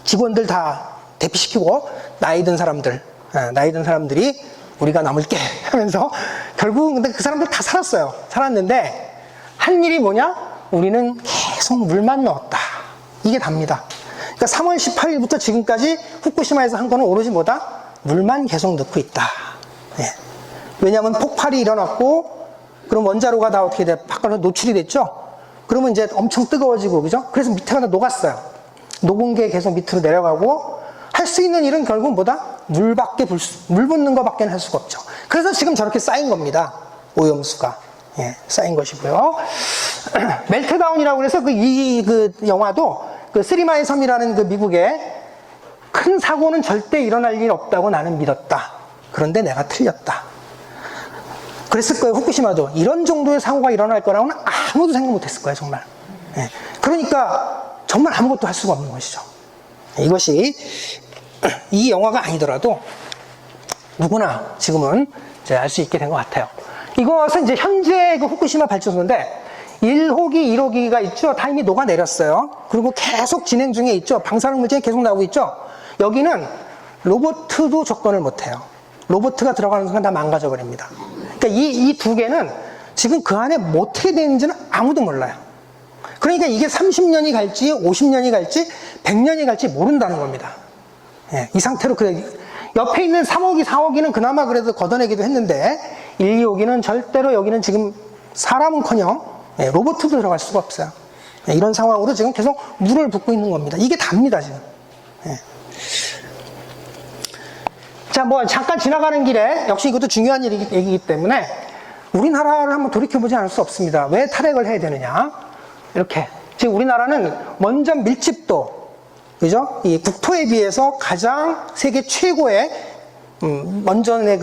직원들 다 대피시키고 나이 든 사람들이 우리가 남을게 하면서 결국 근데 그 사람들 다 살았어요. 살았는데 한 일이 뭐냐? 우리는 계속 물만 넣었다. 이게 답니다. 그러니까 3월 18일부터 지금까지 후쿠시마에서 한 거는 오로지 뭐다? 물만 계속 넣고 있다. 예. 왜냐하면 폭발이 일어났고 그럼 원자로가 다 어떻게 돼? 바깥으로 노출이 됐죠? 그러면 이제 엄청 뜨거워지고, 그죠? 그래서 밑에가 다 녹았어요. 녹은 게 계속 밑으로 내려가고, 할 수 있는 일은 결국 뭐다? 물 붓는 것밖에 할 수가 없죠. 그래서 지금 저렇게 쌓인 겁니다. 오염수가. 예, 쌓인 것이고요. 멜트다운이라고 그래서 이 영화도 쓰리마일 섬이라는 미국의 큰 사고는 절대 일어날 일 없다고 나는 믿었다. 그런데 내가 틀렸다. 그랬을 거예요. 후쿠시마도 이런 정도의 사고가 일어날 거라고는 아무도 생각 못했을 거예요, 정말. 예. 그러니까 정말 아무것도 할 수가 없는 것이죠. 이것이 이 영화가 아니더라도 누구나 지금은 이제 알 수 있게 된 것 같아요. 이것은 이제 현재 후쿠시마 발전소인데 1호기, 1호기가 있죠. 다 이미 녹아내렸어요. 그리고 계속 진행 중에 있죠. 방사능 물질이 계속 나오고 있죠. 여기는 로봇도 접근을 못해요. 로봇가 들어가는 순간 다 망가져 버립니다. 그러니까 이 두 개는 지금 그 안에 뭐 어떻게 되는지는 아무도 몰라요. 그러니까 이게 30년이 갈지 50년이 갈지 100년이 갈지 모른다는 겁니다. 예, 이 상태로 옆에 있는 3호기, 4호기는 그나마 그래도 걷어내기도 했는데 1, 2호기는 절대로 여기는 지금 사람은커녕 로봇도 들어갈 수가 없어요. 예, 이런 상황으로 지금 계속 물을 붓고 있는 겁니다. 이게 답니다, 지금. 예. 자, 뭐 잠깐 지나가는 길에 역시 이것도 중요한 얘기이기 때문에 우리나라를 한번 돌이켜보지 않을 수 없습니다. 왜 탈핵을 해야 되느냐? 이렇게. 지금 우리나라는 원전 밀집도, 그죠? 이 국토에 비해서 가장 세계 최고의 원전의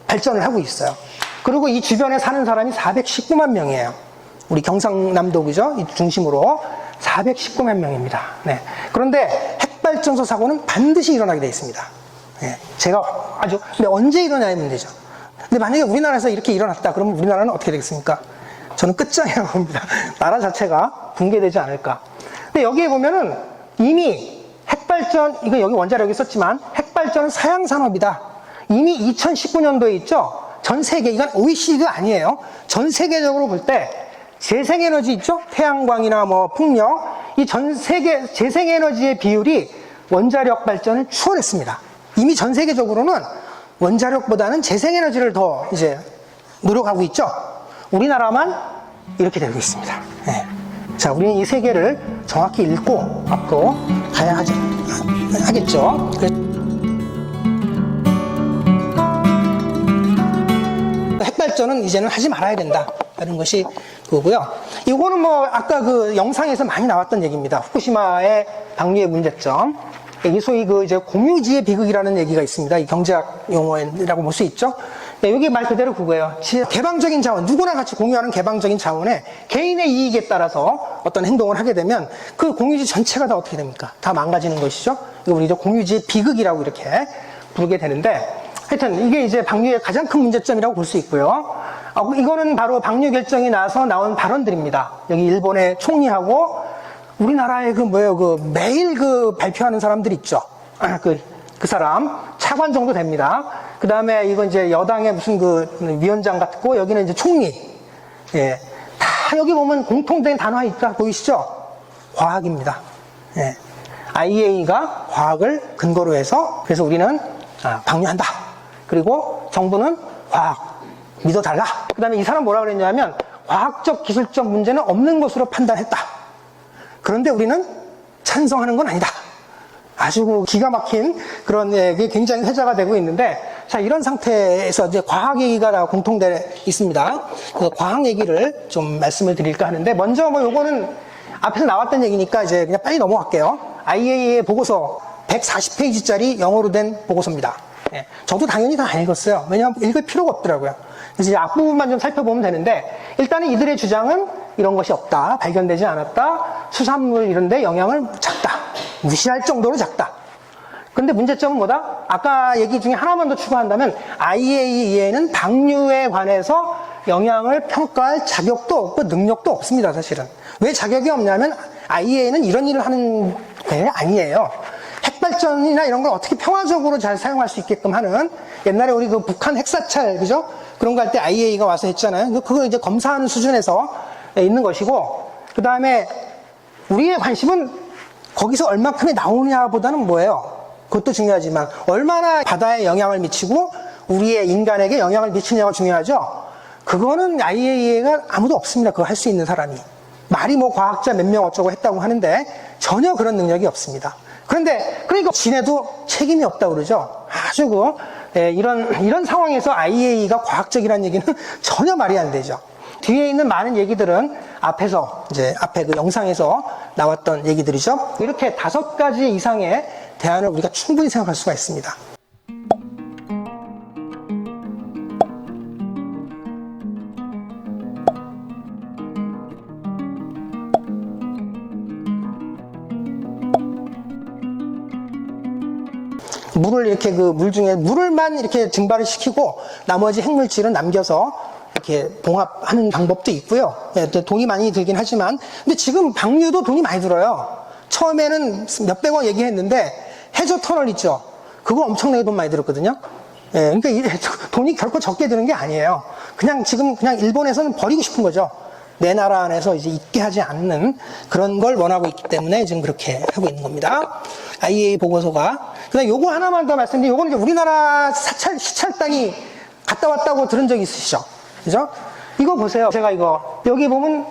발전을 하고 있어요. 그리고 이 주변에 사는 사람이 419만 명이에요. 우리 경상남도, 그죠? 이 중심으로 419만 명입니다. 네. 그런데 핵발전소 사고는 반드시 일어나게 되어 있습니다. 네. 제가 근데 언제 일어나야 문제죠. 근데 만약에 우리나라에서 이렇게 일어났다, 그러면 우리나라는 어떻게 되겠습니까? 저는 끝장이라고 봅니다. 나라 자체가 붕괴되지 않을까. 근데 여기에 보면은 이미 핵발전, 이거 여기 원자력이 썼지만 핵발전은 사양산업이다. 이미 2019년도에 있죠? 전 세계, 이건 OECD도 아니에요. 전 세계적으로 볼 때 재생에너지 있죠? 태양광이나 뭐 풍력, 이 전 세계 재생에너지의 비율이 원자력 발전을 추월했습니다. 이미 전 세계적으로는 원자력보다는 재생에너지를 더 이제 노력하고 있죠. 우리나라만 이렇게 되고 있습니다. 네. 자, 우리는 이 세계를 정확히 읽고 앞으로 가야 하겠죠. 핵발전은 이제는 하지 말아야 된다. 이런 것이 그거고요. 이거는 뭐 아까 그 영상에서 많이 나왔던 얘기입니다. 후쿠시마의 방류의 문제점. 이 소위 그 이제 공유지의 비극이라는 얘기가 있습니다. 이 경제학 용어라고 볼 수 있죠. 네, 여기 말 그대로 그거예요. 개방적인 자원, 누구나 같이 공유하는 개방적인 자원에 개인의 이익에 따라서 어떤 행동을 하게 되면 그 공유지 전체가 다 어떻게 됩니까? 다 망가지는 것이죠. 이거 우리 이제 공유지의 비극이라고 이렇게 부르게 되는데, 하여튼 이게 이제 방류의 가장 큰 문제점이라고 볼 수 있고요. 이거는 바로 방류 결정이 나서 나온 발언들입니다. 여기 일본의 총리하고 우리나라의 매일 발표하는 사람들 있죠. 그 사람 차관 정도 됩니다. 그 다음에 이건 이제 여당의 무슨 위원장 같고, 여기는 이제 총리. 예. 다 여기 보면 공통된 단어가 있다 보이시죠? 과학입니다. 예. IAEA가 과학을 근거로 해서, 그래서 우리는 방류한다. 그리고 정부는 과학 믿어달라. 그 다음에 이 사람 뭐라 그랬냐면, 과학적 기술적 문제는 없는 것으로 판단했다. 그런데 우리는 찬성하는 건 아니다. 아주 기가 막힌 그런 게 굉장히 회자가 되고 있는데, 자, 이런 상태에서 이제 과학 얘기가 다 공통되어 있습니다. 그 과학 얘기를 좀 말씀을 드릴까 하는데, 먼저 뭐 요거는 앞에서 나왔던 얘기니까 이제 그냥 빨리 넘어갈게요. IAEA 보고서 140페이지짜리 영어로 된 보고서입니다. 예, 저도 당연히 다 안 읽었어요. 왜냐하면 읽을 필요가 없더라고요. 그래서 이제 앞부분만 좀 살펴보면 되는데, 일단은 이들의 주장은 이런 것이 없다. 발견되지 않았다. 수산물 이런데 영향을 작다. 무시할 정도로 작다. 근데 문제점은 뭐다? 아까 얘기 중에 하나만 더 추가한다면, IAEA는 방류에 관해서 영향을 평가할 자격도 없고 능력도 없습니다, 사실은. 왜 자격이 없냐면, IAEA는 이런 일을 하는 게 아니에요. 핵발전이나 이런 걸 어떻게 평화적으로 잘 사용할 수 있게끔 하는, 옛날에 우리 그 북한 핵사찰, 그죠? 그런 거 할 때 IAEA가 와서 했잖아요. 그거 이제 검사하는 수준에서 있는 것이고, 그 다음에 우리의 관심은 거기서 얼마큼이 나오냐보다는 뭐예요? 그것도 중요하지만, 얼마나 바다에 영향을 미치고 우리의 인간에게 영향을 미치냐가 중요하죠. 그거는 IAEA가 아무도 없습니다. 그거 할 수 있는 사람이. 말이 뭐 과학자 몇 명 어쩌고 했다고 하는데 전혀 그런 능력이 없습니다. 그런데 그러니까 지네도 책임이 없다고 그러죠. 아주 이런 상황에서 IAEA가 과학적이라는 얘기는 전혀 말이 안 되죠. 뒤에 있는 많은 얘기들은 앞에 그 영상에서 나왔던 얘기들이죠. 이렇게 5가지 이상의 대안을 우리가 충분히 생각할 수가 있습니다. 물을 이렇게 물 중에 물을만 이렇게 증발을 시키고 나머지 핵물질은 남겨서 이렇게 봉합하는 방법도 있고요. 예, 돈이 많이 들긴 하지만, 근데 지금 방류도 돈이 많이 들어요. 처음에는 몇백억 얘기했는데 해저 터널 있죠. 그거 엄청나게 돈 많이 들었거든요. 예, 그러니까 돈이 결코 적게 드는 게 아니에요. 지금 일본에서는 버리고 싶은 거죠. 내 나라 안에서 이제 있게 하지 않는 그런 걸 원하고 있기 때문에 지금 그렇게 하고 있는 겁니다. IAEA 보고서가. 그다음 요거 하나만 더 말씀드리면, 요거는 이제 우리나라 시찰단이 갔다 왔다고 들은 적 있으시죠? 그죠? 이거 보세요. 제가 여기 보면,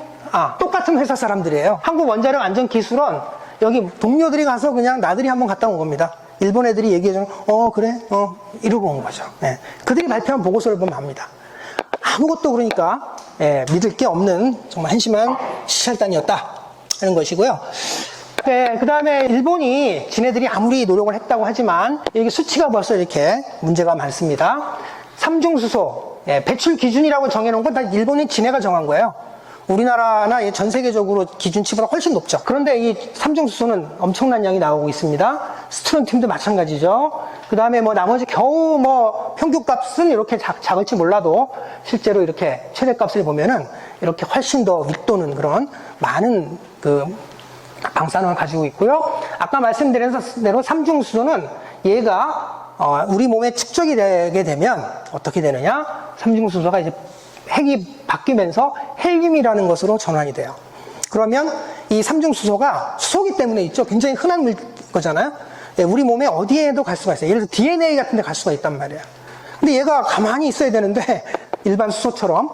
똑같은 회사 사람들이에요. 한국원자력안전기술원, 여기 동료들이 가서 그냥 나들이 한번 갔다 온 겁니다. 일본 애들이 얘기해주면, 그래? 이러고 온 거죠. 네. 그들이 발표한 보고서를 보면 압니다. 아무것도 그러니까, 믿을 게 없는 정말 한심한 시찰단이었다 하는 것이고요. 네, 그 다음에 일본이 지네들이 아무리 노력을 했다고 하지만 여기 수치가 벌써 이렇게 문제가 많습니다. 삼중수소, 배출 기준이라고 정해놓은 건 다 일본이 지네가 정한 거예요. 우리나라나 전 세계적으로 기준치보다 훨씬 높죠. 그런데 이 삼중수소는 엄청난 양이 나오고 있습니다. 스트론튬도 마찬가지죠. 그 다음에 나머지 겨우 평균값은 이렇게 작을지 몰라도 실제로 이렇게 최대값을 보면은 이렇게 훨씬 더 윗도는 그런 많은 방사능을 가지고 있고요. 아까 말씀드린 대로 삼중수소는 얘가 우리 몸에 축적이 되게 되면 어떻게 되느냐? 삼중수소가 이제 핵이 바뀌면서 헬륨이라는 것으로 전환이 돼요. 그러면 이 삼중수소가 수소기 때문에 있죠. 굉장히 흔한 거잖아요. 우리 몸에 어디에도 갈 수가 있어요. 예를 들어 DNA 같은 데 갈 수가 있단 말이에요. 근데 얘가 가만히 있어야 되는데 일반 수소처럼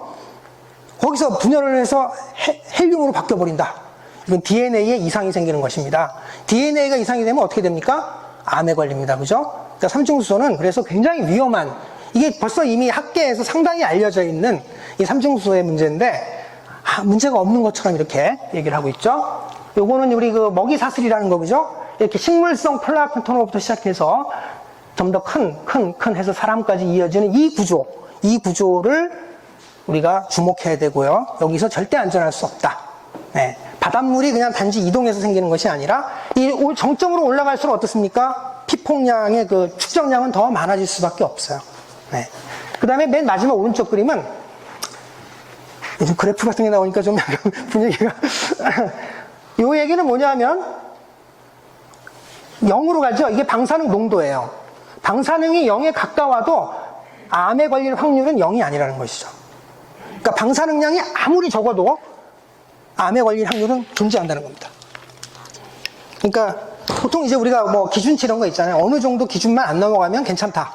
거기서 분열을 해서 헬륨으로 바뀌어버린다. 이건 DNA에 이상이 생기는 것입니다. DNA가 이상이 되면 어떻게 됩니까? 암에 걸립니다. 그죠? 그러니까 삼중수소는 그래서 굉장히 위험한, 이게 벌써 이미 학계에서 상당히 알려져 있는 이 삼중수소의 문제인데, 문제가 없는 것처럼 이렇게 얘기를 하고 있죠. 요거는 우리 그 먹이 사슬이라는 거, 그죠? 이렇게 식물성 플랑크톤으로부터 시작해서 좀 더 큰 해서 사람까지 이어지는 이 구조를 우리가 주목해야 되고요. 여기서 절대 안전할 수 없다. 네. 바닷물이 그냥 단지 이동해서 생기는 것이 아니라 이 정점으로 올라갈수록 어떻습니까? 피폭량의 그 축적량은 더 많아질 수밖에 없어요. 네. 그 다음에 맨 마지막 오른쪽 그림은 요즘 그래프 같은 게 나오니까 좀 분위기가 요 얘기는 뭐냐면 0으로 가죠. 이게 방사능 농도예요. 방사능이 0에 가까워도 암에 걸릴 확률은 0이 아니라는 것이죠. 그러니까 방사능량이 아무리 적어도 암에 걸릴 확률은 존재한다는 겁니다. 그러니까 보통 이제 우리가 뭐 기준치 이런 거 있잖아요. 어느 정도 기준만 안 넘어가면 괜찮다.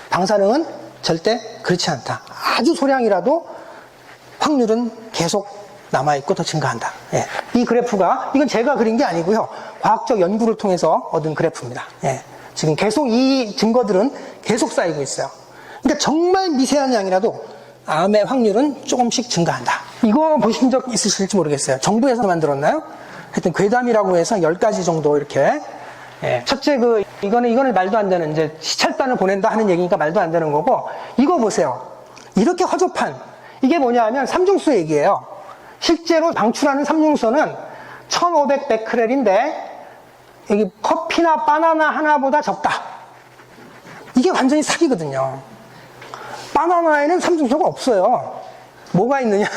방사능은 절대 그렇지 않다. 아주 소량이라도 확률은 계속 남아있고 더 증가한다. 예. 이 그래프가, 이건 제가 그린 게 아니고요. 과학적 연구를 통해서 얻은 그래프입니다. 예. 지금 계속 이 증거들은 계속 쌓이고 있어요. 그러니까 정말 미세한 양이라도 암의 확률은 조금씩 증가한다. 이거 보신 적 있으실지 모르겠어요. 정부에서 만들었나요? 하여튼 괴담이라고 해서 10가지 정도 이렇게. 예. 첫째 이거는 말도 안 되는, 이제 시찰단을 보낸다 하는 얘기니까 말도 안 되는 거고, 이거 보세요. 이렇게 허접한, 이게 뭐냐 하면 삼중수 얘기예요. 실제로 방출하는 삼중수는 1500 베크렐인데 여기 커피나 바나나 하나보다 적다. 이게 완전히 사기거든요. 바나나에는 삼중수가 없어요. 뭐가 있느냐?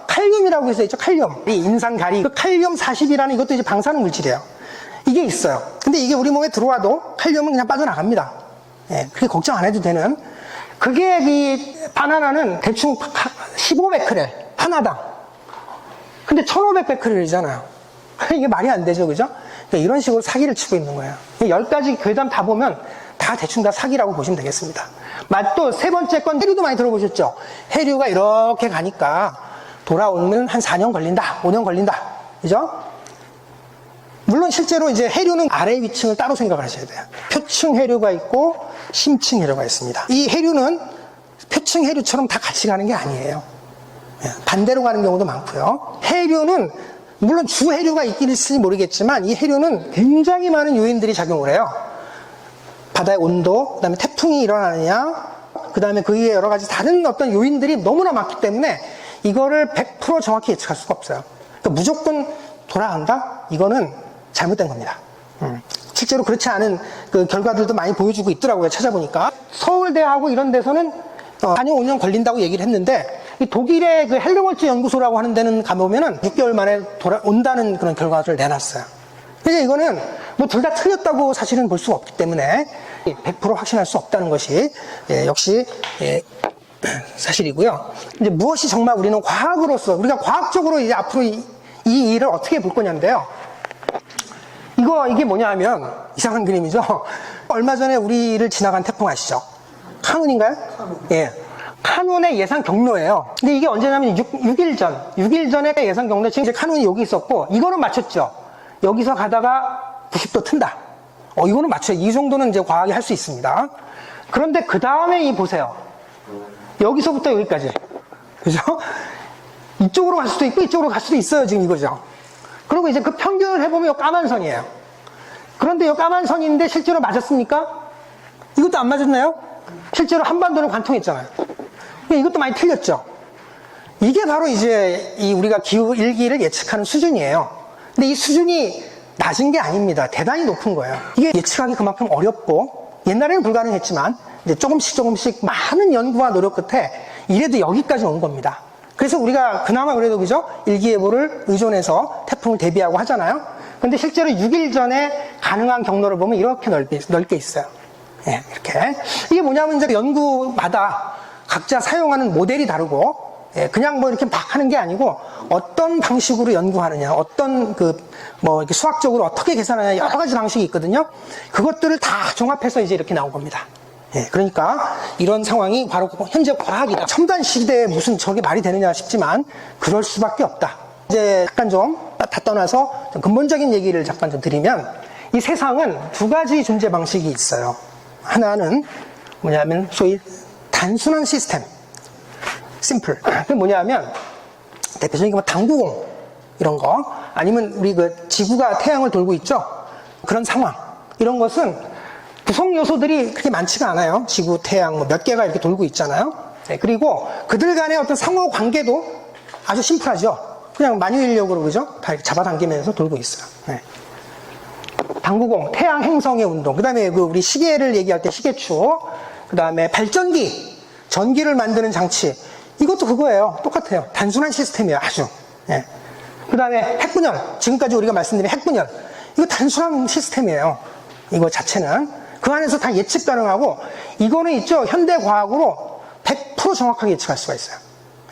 칼륨이라고 해서 있죠. 칼륨. 이 인산가리. 그 칼륨 40이라는 이것도 이제 방사능 물질이에요. 이게 있어요. 근데 이게 우리 몸에 들어와도 칼륨은 그냥 빠져나갑니다. 예, 그렇게 걱정 안 해도 되는. 그게 이 바나나는 대충 15베크렐 하나당. 근데 1500베크렐이잖아요. 이게 말이 안 되죠, 그죠? 그러니까 이런 식으로 사기를 치고 있는 거예요. 10가지 괴담 다 보면 다 대충 다 사기라고 보시면 되겠습니다. 또 세 번째 건 해류도 많이 들어보셨죠? 해류가 이렇게 가니까 돌아오면 한 4년 걸린다, 5년 걸린다, 그죠? 물론 실제로 이제 해류는 아래 위층을 따로 생각을 하셔야 돼요. 표층 해류가 있고 심층 해류가 있습니다. 이 해류는 표층 해류처럼 다 같이 가는 게 아니에요. 반대로 가는 경우도 많고요. 해류는 물론 주 해류가 있긴 있을지 모르겠지만 이 해류는 굉장히 많은 요인들이 작용을 해요. 바다의 온도, 그 다음에 태풍이 일어나느냐, 그 다음에 그 이외에 여러 가지 다른 어떤 요인들이 너무나 많기 때문에 이거를 100% 정확히 예측할 수가 없어요. 그러니까 무조건 돌아간다? 이거는 잘못된 겁니다. 실제로 그렇지 않은 그 결과들도 많이 보여주고 있더라고요. 찾아보니까. 서울대하고 이런 데서는 4년, 5년 걸린다고 얘기를 했는데 이 독일의 그 헬르몰츠 연구소라고 하는 데는 가보면은 6개월 만에 돌아온다는 그런 결과를 내놨어요. 그래서 이거는 뭐 둘 다 틀렸다고 사실은 볼 수가 없기 때문에 100% 확신할 수 없다는 것이 역시 사실이고요. 이제 무엇이 정말 우리는 과학으로서 우리가 과학적으로 이제 앞으로 이 일을 어떻게 볼 거냐인데요. 이게 뭐냐 하면 이상한 그림이죠. 얼마 전에 우리를 지나간 태풍 아시죠? 카눈인가요? 예. 카눈의 예상 경로예요. 근데 이게 언제냐면 6일 전에 예상 경로, 지금 이제 카눈이 여기 있었고, 이거는 맞췄죠. 여기서 가다가 90도 튼다. 이거는 맞춰요. 이 정도는 이제 과학이 할 수 있습니다. 그런데 그 다음에 보세요. 여기서부터 여기까지. 그죠? 이쪽으로 갈 수도 있고, 이쪽으로 갈 수도 있어요. 지금 이거죠. 그리고 이제 그 평균을 해보면 이 까만 선이에요. 그런데 이 까만 선인데 실제로 맞았습니까? 이것도 안 맞았나요? 실제로 한반도는 관통했잖아요. 이것도 많이 틀렸죠. 이게 바로 이제 우리가 기후 일기를 예측하는 수준이에요. 근데 이 수준이 낮은 게 아닙니다. 대단히 높은 거예요. 이게 예측하기 그만큼 어렵고, 옛날에는 불가능했지만 이제 조금씩 많은 연구와 노력 끝에 이래도 여기까지 온 겁니다. 그래서 우리가 그나마 그래도 그죠? 일기예보를 의존해서 태풍을 대비하고 하잖아요. 근데 실제로 6일 전에 가능한 경로를 보면 이렇게 넓게 있어요. 예, 이렇게. 이게 뭐냐면 이제 연구마다 각자 사용하는 모델이 다르고, 예, 그냥 뭐 이렇게 막 하는 게 아니고 어떤 방식으로 연구하느냐, 어떤 이렇게 수학적으로 어떻게 계산하느냐, 여러 가지 방식이 있거든요. 그것들을 다 종합해서 이제 이렇게 나온 겁니다. 예, 그러니까 이런 상황이 바로 현재 과학이다. 첨단 시대에 무슨 저게 말이 되느냐 싶지만 그럴 수밖에 없다. 이제 약간 좀 다 떠나서 좀 근본적인 얘기를 잠깐 좀 드리면, 이 세상은 두 가지 존재 방식이 있어요. 하나는 뭐냐면 소위 단순한 시스템. 심플. 그게 뭐냐면, 대표적인 게 뭐 당구공, 이런 거, 아니면 우리 그 지구가 태양을 돌고 있죠? 그런 상황. 이런 것은 구성 요소들이 그렇게 많지가 않아요. 지구, 태양, 뭐 몇 개가 이렇게 돌고 있잖아요. 네, 그리고 그들 간의 어떤 상호 관계도 아주 심플하죠. 그냥 만유인력으로, 그죠? 다 이렇게 잡아당기면서 돌고 있어요. 네. 당구공, 태양 행성의 운동, 그 다음에 그 우리 시계를 얘기할 때 시계추, 그 다음에 발전기, 전기를 만드는 장치, 이것도 그거예요. 똑같아요. 단순한 시스템이에요. 아주. 예. 그 다음에 핵분열, 지금까지 우리가 말씀드린 핵분열, 이거 단순한 시스템이에요. 이거 자체는. 그 안에서 다 예측 가능하고, 이거는 있죠. 현대과학으로 100% 정확하게 예측할 수가 있어요.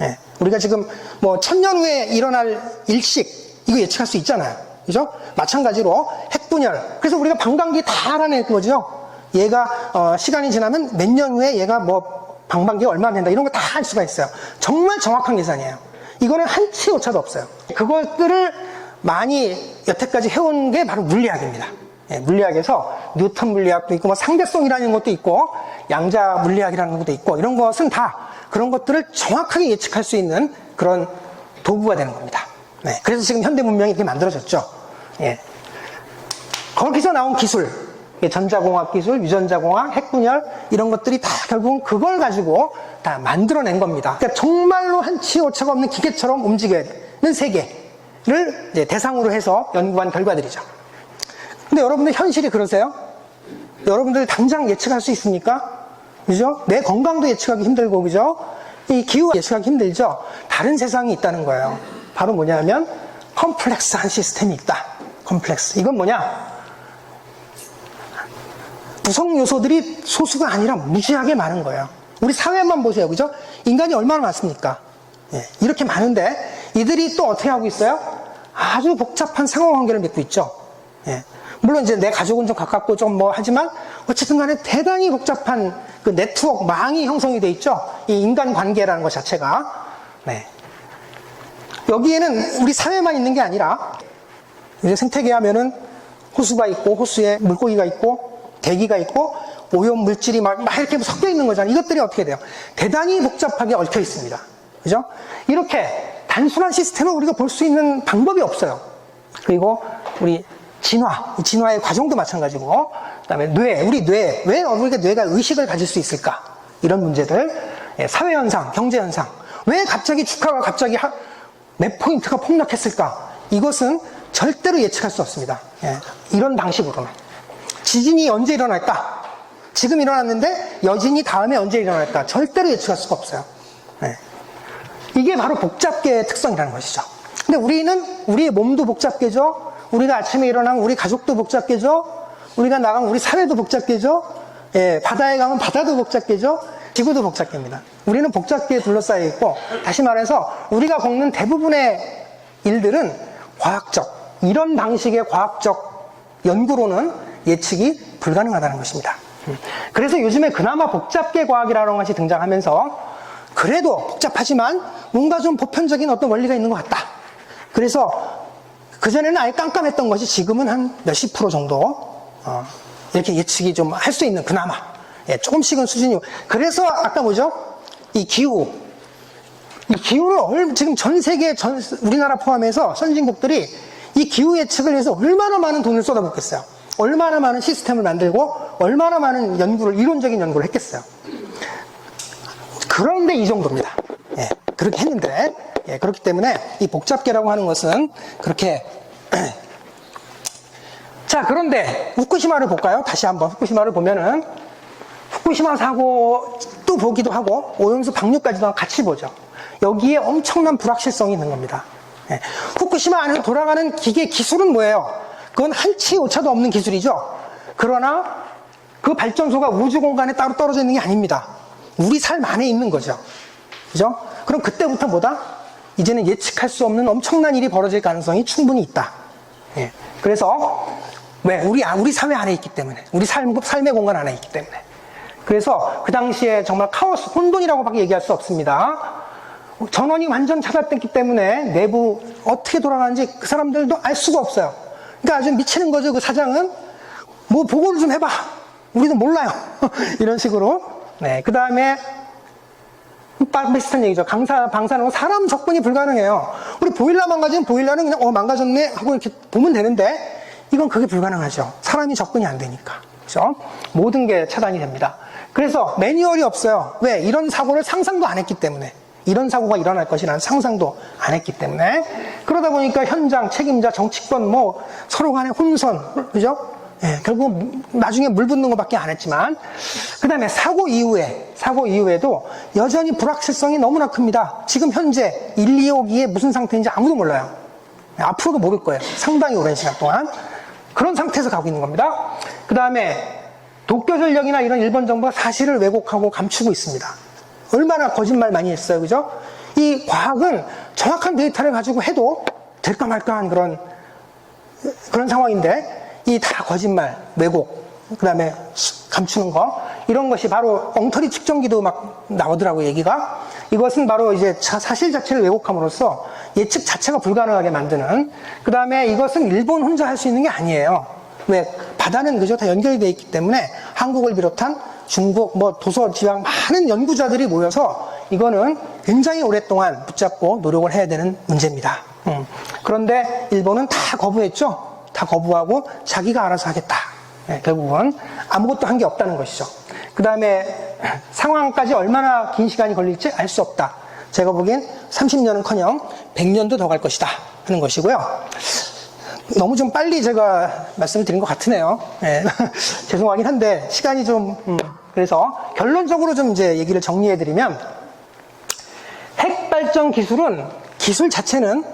예. 우리가 지금 뭐 1000년 후에 일어날 일식, 이거 예측할 수 있잖아요. 그죠? 마찬가지로 핵분열. 그래서 우리가 방광기 다 알아낼 거죠. 얘가 시간이 지나면 몇 년 후에 얘가 뭐 방광기가 얼마나 된다, 이런 거 다 할 수가 있어요. 정말 정확한 계산이에요. 이거는 한치 오차도 없어요. 그것들을 많이 여태까지 해온 게 바로 물리학입니다. 예, 물리학에서 뉴턴 물리학도 있고 뭐 상대성이라는 것도 있고 양자 물리학이라는 것도 있고, 이런 것은 다 그런 것들을 정확하게 예측할 수 있는 그런 도구가 되는 겁니다. 네, 그래서 지금 현대 문명이 이렇게 만들어졌죠. 예. 거기서 나온 기술, 전자공학 기술, 유전자공학, 핵분열, 이런 것들이 다 결국은 그걸 가지고 다 만들어낸 겁니다. 그러니까 정말로 한치 오차가 없는 기계처럼 움직이는 세계를 이제 대상으로 해서 연구한 결과들이죠. 근데 여러분들 현실이 그러세요? 여러분들 당장 예측할 수 있습니까? 그죠? 내 건강도 예측하기 힘들고, 그죠? 이 기후 예측하기 힘들죠? 다른 세상이 있다는 거예요. 바로 뭐냐면 컴플렉스한 시스템이 있다. 컴플렉스. 이건 뭐냐? 구성 요소들이 소수가 아니라 무지하게 많은 거예요. 우리 사회만 보세요. 그죠? 인간이 얼마나 많습니까? 예, 이렇게 많은데 이들이 또 어떻게 하고 있어요? 아주 복잡한 상호관계를 맺고 있죠. 예, 물론 이제 내 가족은 좀 가깝고 좀 뭐 하지만 어쨌든 간에 대단히 복잡한 그 네트워크, 망이 형성이 돼 있죠. 이 인간 관계라는 것 자체가. 네. 여기에는 우리 사회만 있는 게 아니라, 이제 생태계 하면은 호수가 있고, 호수에 물고기가 있고, 대기가 있고, 오염 물질이 막 이렇게 섞여 있는 거잖아요. 이것들이 어떻게 돼요? 대단히 복잡하게 얽혀 있습니다. 그죠? 이렇게 단순한 시스템을 우리가 볼 수 있는 방법이 없어요. 그리고 우리 진화의 과정도 마찬가지고, 그 다음에 우리 뇌, 왜 우리가 뇌가 의식을 가질 수 있을까? 이런 문제들, 사회현상, 경제현상, 왜 갑자기 주가가 갑자기 몇 포인트가 폭락했을까? 이것은 절대로 예측할 수 없습니다. 예, 이런 방식으로는. 지진이 언제 일어날까? 지금 일어났는데 여진이 다음에 언제 일어날까? 절대로 예측할 수가 없어요. 예. 이게 바로 복잡계의 특성이라는 것이죠. 근데 우리의 몸도 복잡계죠. 우리가 아침에 일어나면 우리 가족도 복잡계죠. 우리가 나가면 우리 사회도 복잡계죠. 예, 바다에 가면 바다도 복잡계죠. 지구도 복잡계입니다. 우리는 복잡계에 둘러싸여 있고, 다시 말해서 우리가 겪는 대부분의 일들은 과학적, 이런 방식의 과학적 연구로는 예측이 불가능하다는 것입니다. 그래서 요즘에 그나마 복잡계 과학이라는 것이 등장하면서, 그래도 복잡하지만 뭔가 좀 보편적인 어떤 원리가 있는 것 같다. 그래서 그전에는 아예 깜깜했던 것이 지금은 한 몇십 프로 정도 이렇게 예측이 좀 할 수 있는, 그나마 조금씩은 수준이. 그래서 아까 뭐죠? 이 기후를 지금 전 세계, 우리나라 포함해서 선진국들이 이 기후 예측을 위해서 얼마나 많은 돈을 쏟아붓겠어요. 얼마나 많은 시스템을 만들고 얼마나 많은 이론적인 연구를 했겠어요. 그런데 이 정도입니다. 예, 그렇게 했는데, 예, 그렇기 때문에 이 복잡계라고 하는 것은 그렇게. 자, 그런데 후쿠시마를 볼까요? 다시 한번 후쿠시마를 보면은, 후쿠시마 사고 또 보기도 하고 오염수 방류까지도 같이 보죠. 여기에 엄청난 불확실성이 있는 겁니다. 예, 후쿠시마 안에서 돌아가는 기계 기술은 뭐예요? 그건 한치 오차도 없는 기술이죠. 그러나 그 발전소가 우주 공간에 따로 떨어져 있는 게 아닙니다. 우리 삶 안에 있는 거죠. 그죠? 그럼 그때부터 뭐다? 이제는 예측할 수 없는 엄청난 일이 벌어질 가능성이 충분히 있다. 예. 그래서 왜? 우리 사회 안에 있기 때문에, 우리 삶의 공간 안에 있기 때문에. 그래서 그 당시에 정말 카오스, 혼돈이라고밖에 얘기할 수 없습니다. 전원이 완전 차단됐기 때문에 내부 어떻게 돌아가는지 그 사람들도 알 수가 없어요. 그러니까 아주 미치는 거죠. 그 사장은 뭐 보고를 좀 해봐. 우리도 몰라요. 이런 식으로. 네. 그 다음에 비슷한 얘기죠. 방사능은 사람 접근이 불가능해요. 우리 보일러 망가지면 보일러는 그냥 망가졌네 하고 이렇게 보면 되는데 이건 그게 불가능하죠. 사람이 접근이 안 되니까. 그죠? 모든 게 차단이 됩니다. 그래서 매뉴얼이 없어요. 왜? 이런 사고를 상상도 안 했기 때문에. 이런 사고가 일어날 것이라는 상상도 안 했기 때문에. 그러다 보니까 현장, 책임자, 정치권, 뭐 서로 간의 혼선, 그죠? 예, 결국 나중에 물 붓는 것밖에 안 했지만, 그 다음에 사고 이후에도 여전히 불확실성이 너무나 큽니다. 지금 현재 1, 2호기에 무슨 상태인지 아무도 몰라요. 앞으로도 모를 거예요. 상당히 오랜 시간 동안. 그런 상태에서 가고 있는 겁니다. 그 다음에 도쿄 전력이나 이런 일본 정부가 사실을 왜곡하고 감추고 있습니다. 얼마나 거짓말 많이 했어요. 그죠? 이 과학은 정확한 데이터를 가지고 해도 될까 말까한 그런 상황인데, 이 다 거짓말, 왜곡, 그 다음에 감추는 거, 이런 것이 바로 엉터리 측정기도 막 나오더라고요, 얘기가. 이것은 바로 이제 사실 자체를 왜곡함으로써 예측 자체가 불가능하게 만드는, 그 다음에 이것은 일본 혼자 할 수 있는 게 아니에요. 왜? 바다는 그죠? 다 연결이 되어 있기 때문에 한국을 비롯한 중국, 뭐 도서, 지방 많은 연구자들이 모여서 이거는 굉장히 오랫동안 붙잡고 노력을 해야 되는 문제입니다. 그런데 일본은 다 거부했죠? 다 거부하고 자기가 알아서 하겠다. 네, 결국은 아무것도 한 게 없다는 것이죠. 그 다음에 상황까지 얼마나 긴 시간이 걸릴지 알 수 없다. 제가 보기엔 30년은커녕 100년도 더 갈 것이다 하는 것이고요. 너무 좀 빨리 제가 말씀을 드린 것 같으네요. 네. 죄송하긴 한데 시간이 좀 그래서 결론적으로 좀 이제 얘기를 정리해드리면, 핵발전 기술은 기술 자체는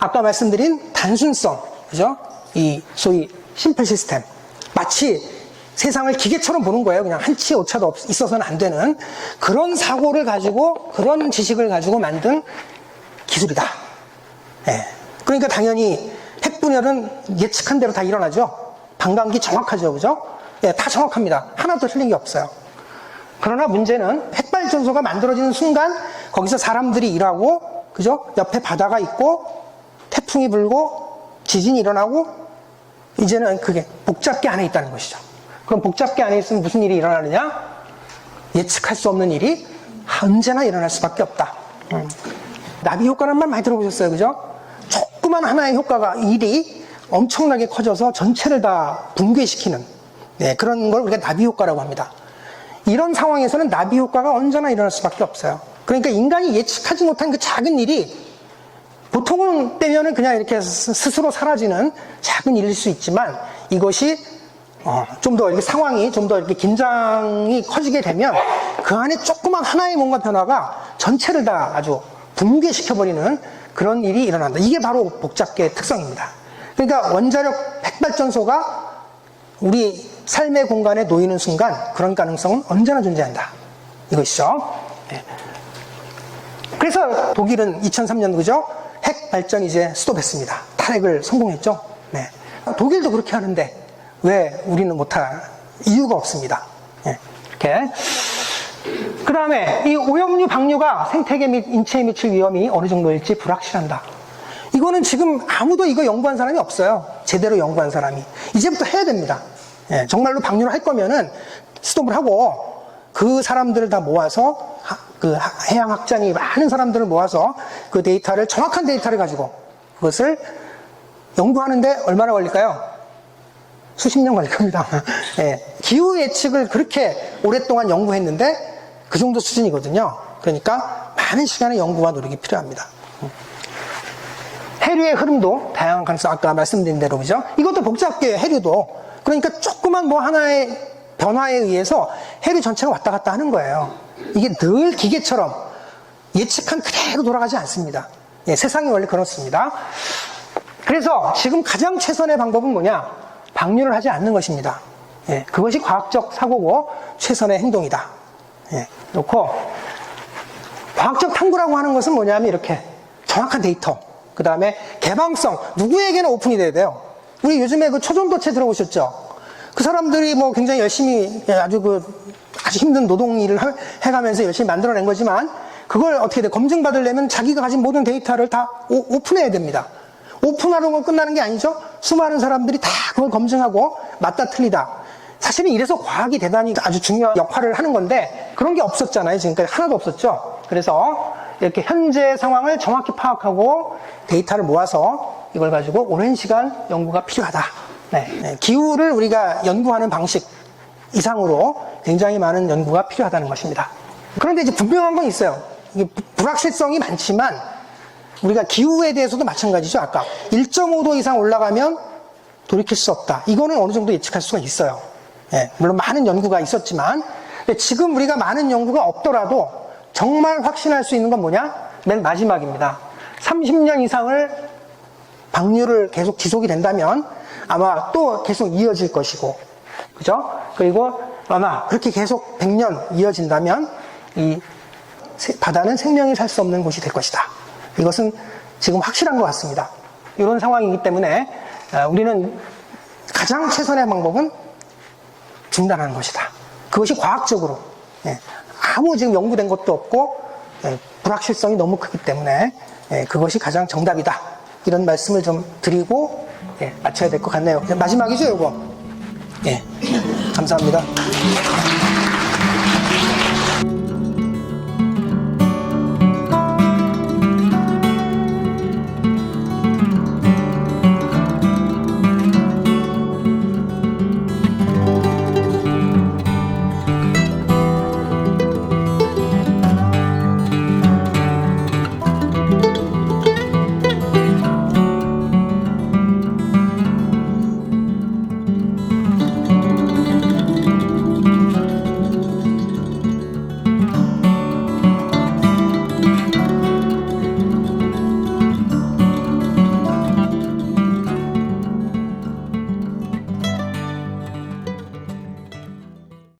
아까 말씀드린 단순성, 그죠? 이 소위 심플 시스템, 마치 세상을 기계처럼 보는 거예요. 그냥 한치 오차도 있어서는 안 되는 그런 사고를 가지고, 그런 지식을 가지고 만든 기술이다. 예. 그러니까 당연히 핵분열은 예측한 대로 다 일어나죠. 방광기 정확하죠. 그죠? 예, 다 정확합니다. 하나도 틀린 게 없어요. 그러나 문제는 핵발전소가 만들어지는 순간 거기서 사람들이 일하고, 그죠? 옆에 바다가 있고 태풍이 불고 지진이 일어나고, 이제는 그게 복잡계 안에 있다는 것이죠. 그럼 복잡계 안에 있으면 무슨 일이 일어나느냐? 예측할 수 없는 일이 언제나 일어날 수밖에 없다. 나비 효과라는 말 많이 들어보셨어요. 그죠? 조그만 하나의 효과가, 일이 엄청나게 커져서 전체를 다 붕괴시키는, 네, 그런 걸 우리가 나비 효과라고 합니다. 이런 상황에서는 나비 효과가 언제나 일어날 수밖에 없어요. 그러니까 인간이 예측하지 못한 그 작은 일이, 보통은 때면은 그냥 이렇게 스스로 사라지는 작은 일일 수 있지만, 이것이 좀 더 이렇게 상황이 좀 더 이렇게 긴장이 커지게 되면 그 안에 조그만 하나의 뭔가 변화가 전체를 다 아주 붕괴시켜버리는 그런 일이 일어난다. 이게 바로 복잡계의 특성입니다. 그러니까 원자력 핵발전소가 우리 삶의 공간에 놓이는 순간 그런 가능성은 언제나 존재한다. 이것이죠. 네. 그래서 독일은 2003년 그죠? 핵 발전 이제 스톱했습니다. 탈핵을 성공했죠. 네. 독일도 그렇게 하는데 왜 우리는 못할 이유가 없습니다. 네. 이렇게. 그 다음에 이 오염류 방류가 생태계 및 인체에 미칠 위험이 어느 정도일지 불확실한다. 이거는 지금 아무도 이거 연구한 사람이 없어요. 제대로 연구한 사람이. 이제부터 해야 됩니다. 예, 정말로 방류를 할 거면은 스톱을 하고 그 사람들을 다 모아서 그 해양학자니 많은 사람들을 모아서 그 데이터를, 정확한 데이터를 가지고 그것을 연구하는데 얼마나 걸릴까요? 수십 년 걸릴 겁니다. 예, 기후 예측을 그렇게 오랫동안 연구했는데 그 정도 수준이거든요. 그러니까 많은 시간의 연구와 노력이 필요합니다. 해류의 흐름도 다양한 가능성, 아까 말씀드린 대로 그죠? 이것도 복잡해요. 해류도. 그러니까 조그만 뭐 하나의 변화에 의해서 해류 전체가 왔다 갔다 하는 거예요. 이게 늘 기계처럼 예측한 그대로 돌아가지 않습니다. 예, 세상이 원래 그렇습니다. 그래서 지금 가장 최선의 방법은 뭐냐? 방류를 하지 않는 것입니다. 예, 그것이 과학적 사고고 최선의 행동이다. 예, 그렇고 과학적 탐구라고 하는 것은 뭐냐면 이렇게 정확한 데이터, 그 다음에 개방성, 누구에게는 오픈이 돼야 돼요. 우리 요즘에 그 초전도체 들어보셨죠? 그 사람들이 뭐 굉장히 열심히 아주 힘든 노동 일을 해가면서 열심히 만들어낸 거지만 그걸 어떻게 돼? 검증받으려면 자기가 가진 모든 데이터를 다 오픈해야 됩니다. 오픈하려고 끝나는 게 아니죠? 수많은 사람들이 다 그걸 검증하고 맞다 틀리다. 사실은 이래서 과학이 대단히 아주 중요한 역할을 하는 건데 그런 게 없었잖아요. 지금까지 하나도 없었죠. 그래서 이렇게 현재 상황을 정확히 파악하고 데이터를 모아서 이걸 가지고 오랜 시간 연구가 필요하다. 기후를 우리가 연구하는 방식 이상으로 굉장히 많은 연구가 필요하다는 것입니다. 그런데 이제 분명한 건 있어요. 이게 불확실성이 많지만 우리가 기후에 대해서도 마찬가지죠. 아까 1.5도 이상 올라가면 돌이킬 수 없다. 이거는 어느 정도 예측할 수가 있어요. 물론 많은 연구가 있었지만 근데 지금 우리가 많은 연구가 없더라도 정말 확신할 수 있는 건 뭐냐? 맨 마지막입니다. 30년 이상을 방류를 계속 지속이 된다면 아마 또 계속 이어질 것이고, 그죠? 그리고 아마 그렇게 계속 100년 이어진다면 이 바다는 생명이 살 수 없는 곳이 될 것이다. 이것은 지금 확실한 것 같습니다. 이런 상황이기 때문에 우리는 가장 최선의 방법은 중단하는 것이다. 그것이 과학적으로 아무 지금 연구된 것도 없고 불확실성이 너무 크기 때문에 그것이 가장 정답이다. 이런 말씀을 좀 드리고 마쳐야 될 것 같네요. 마지막이죠, 이거. 감사합니다.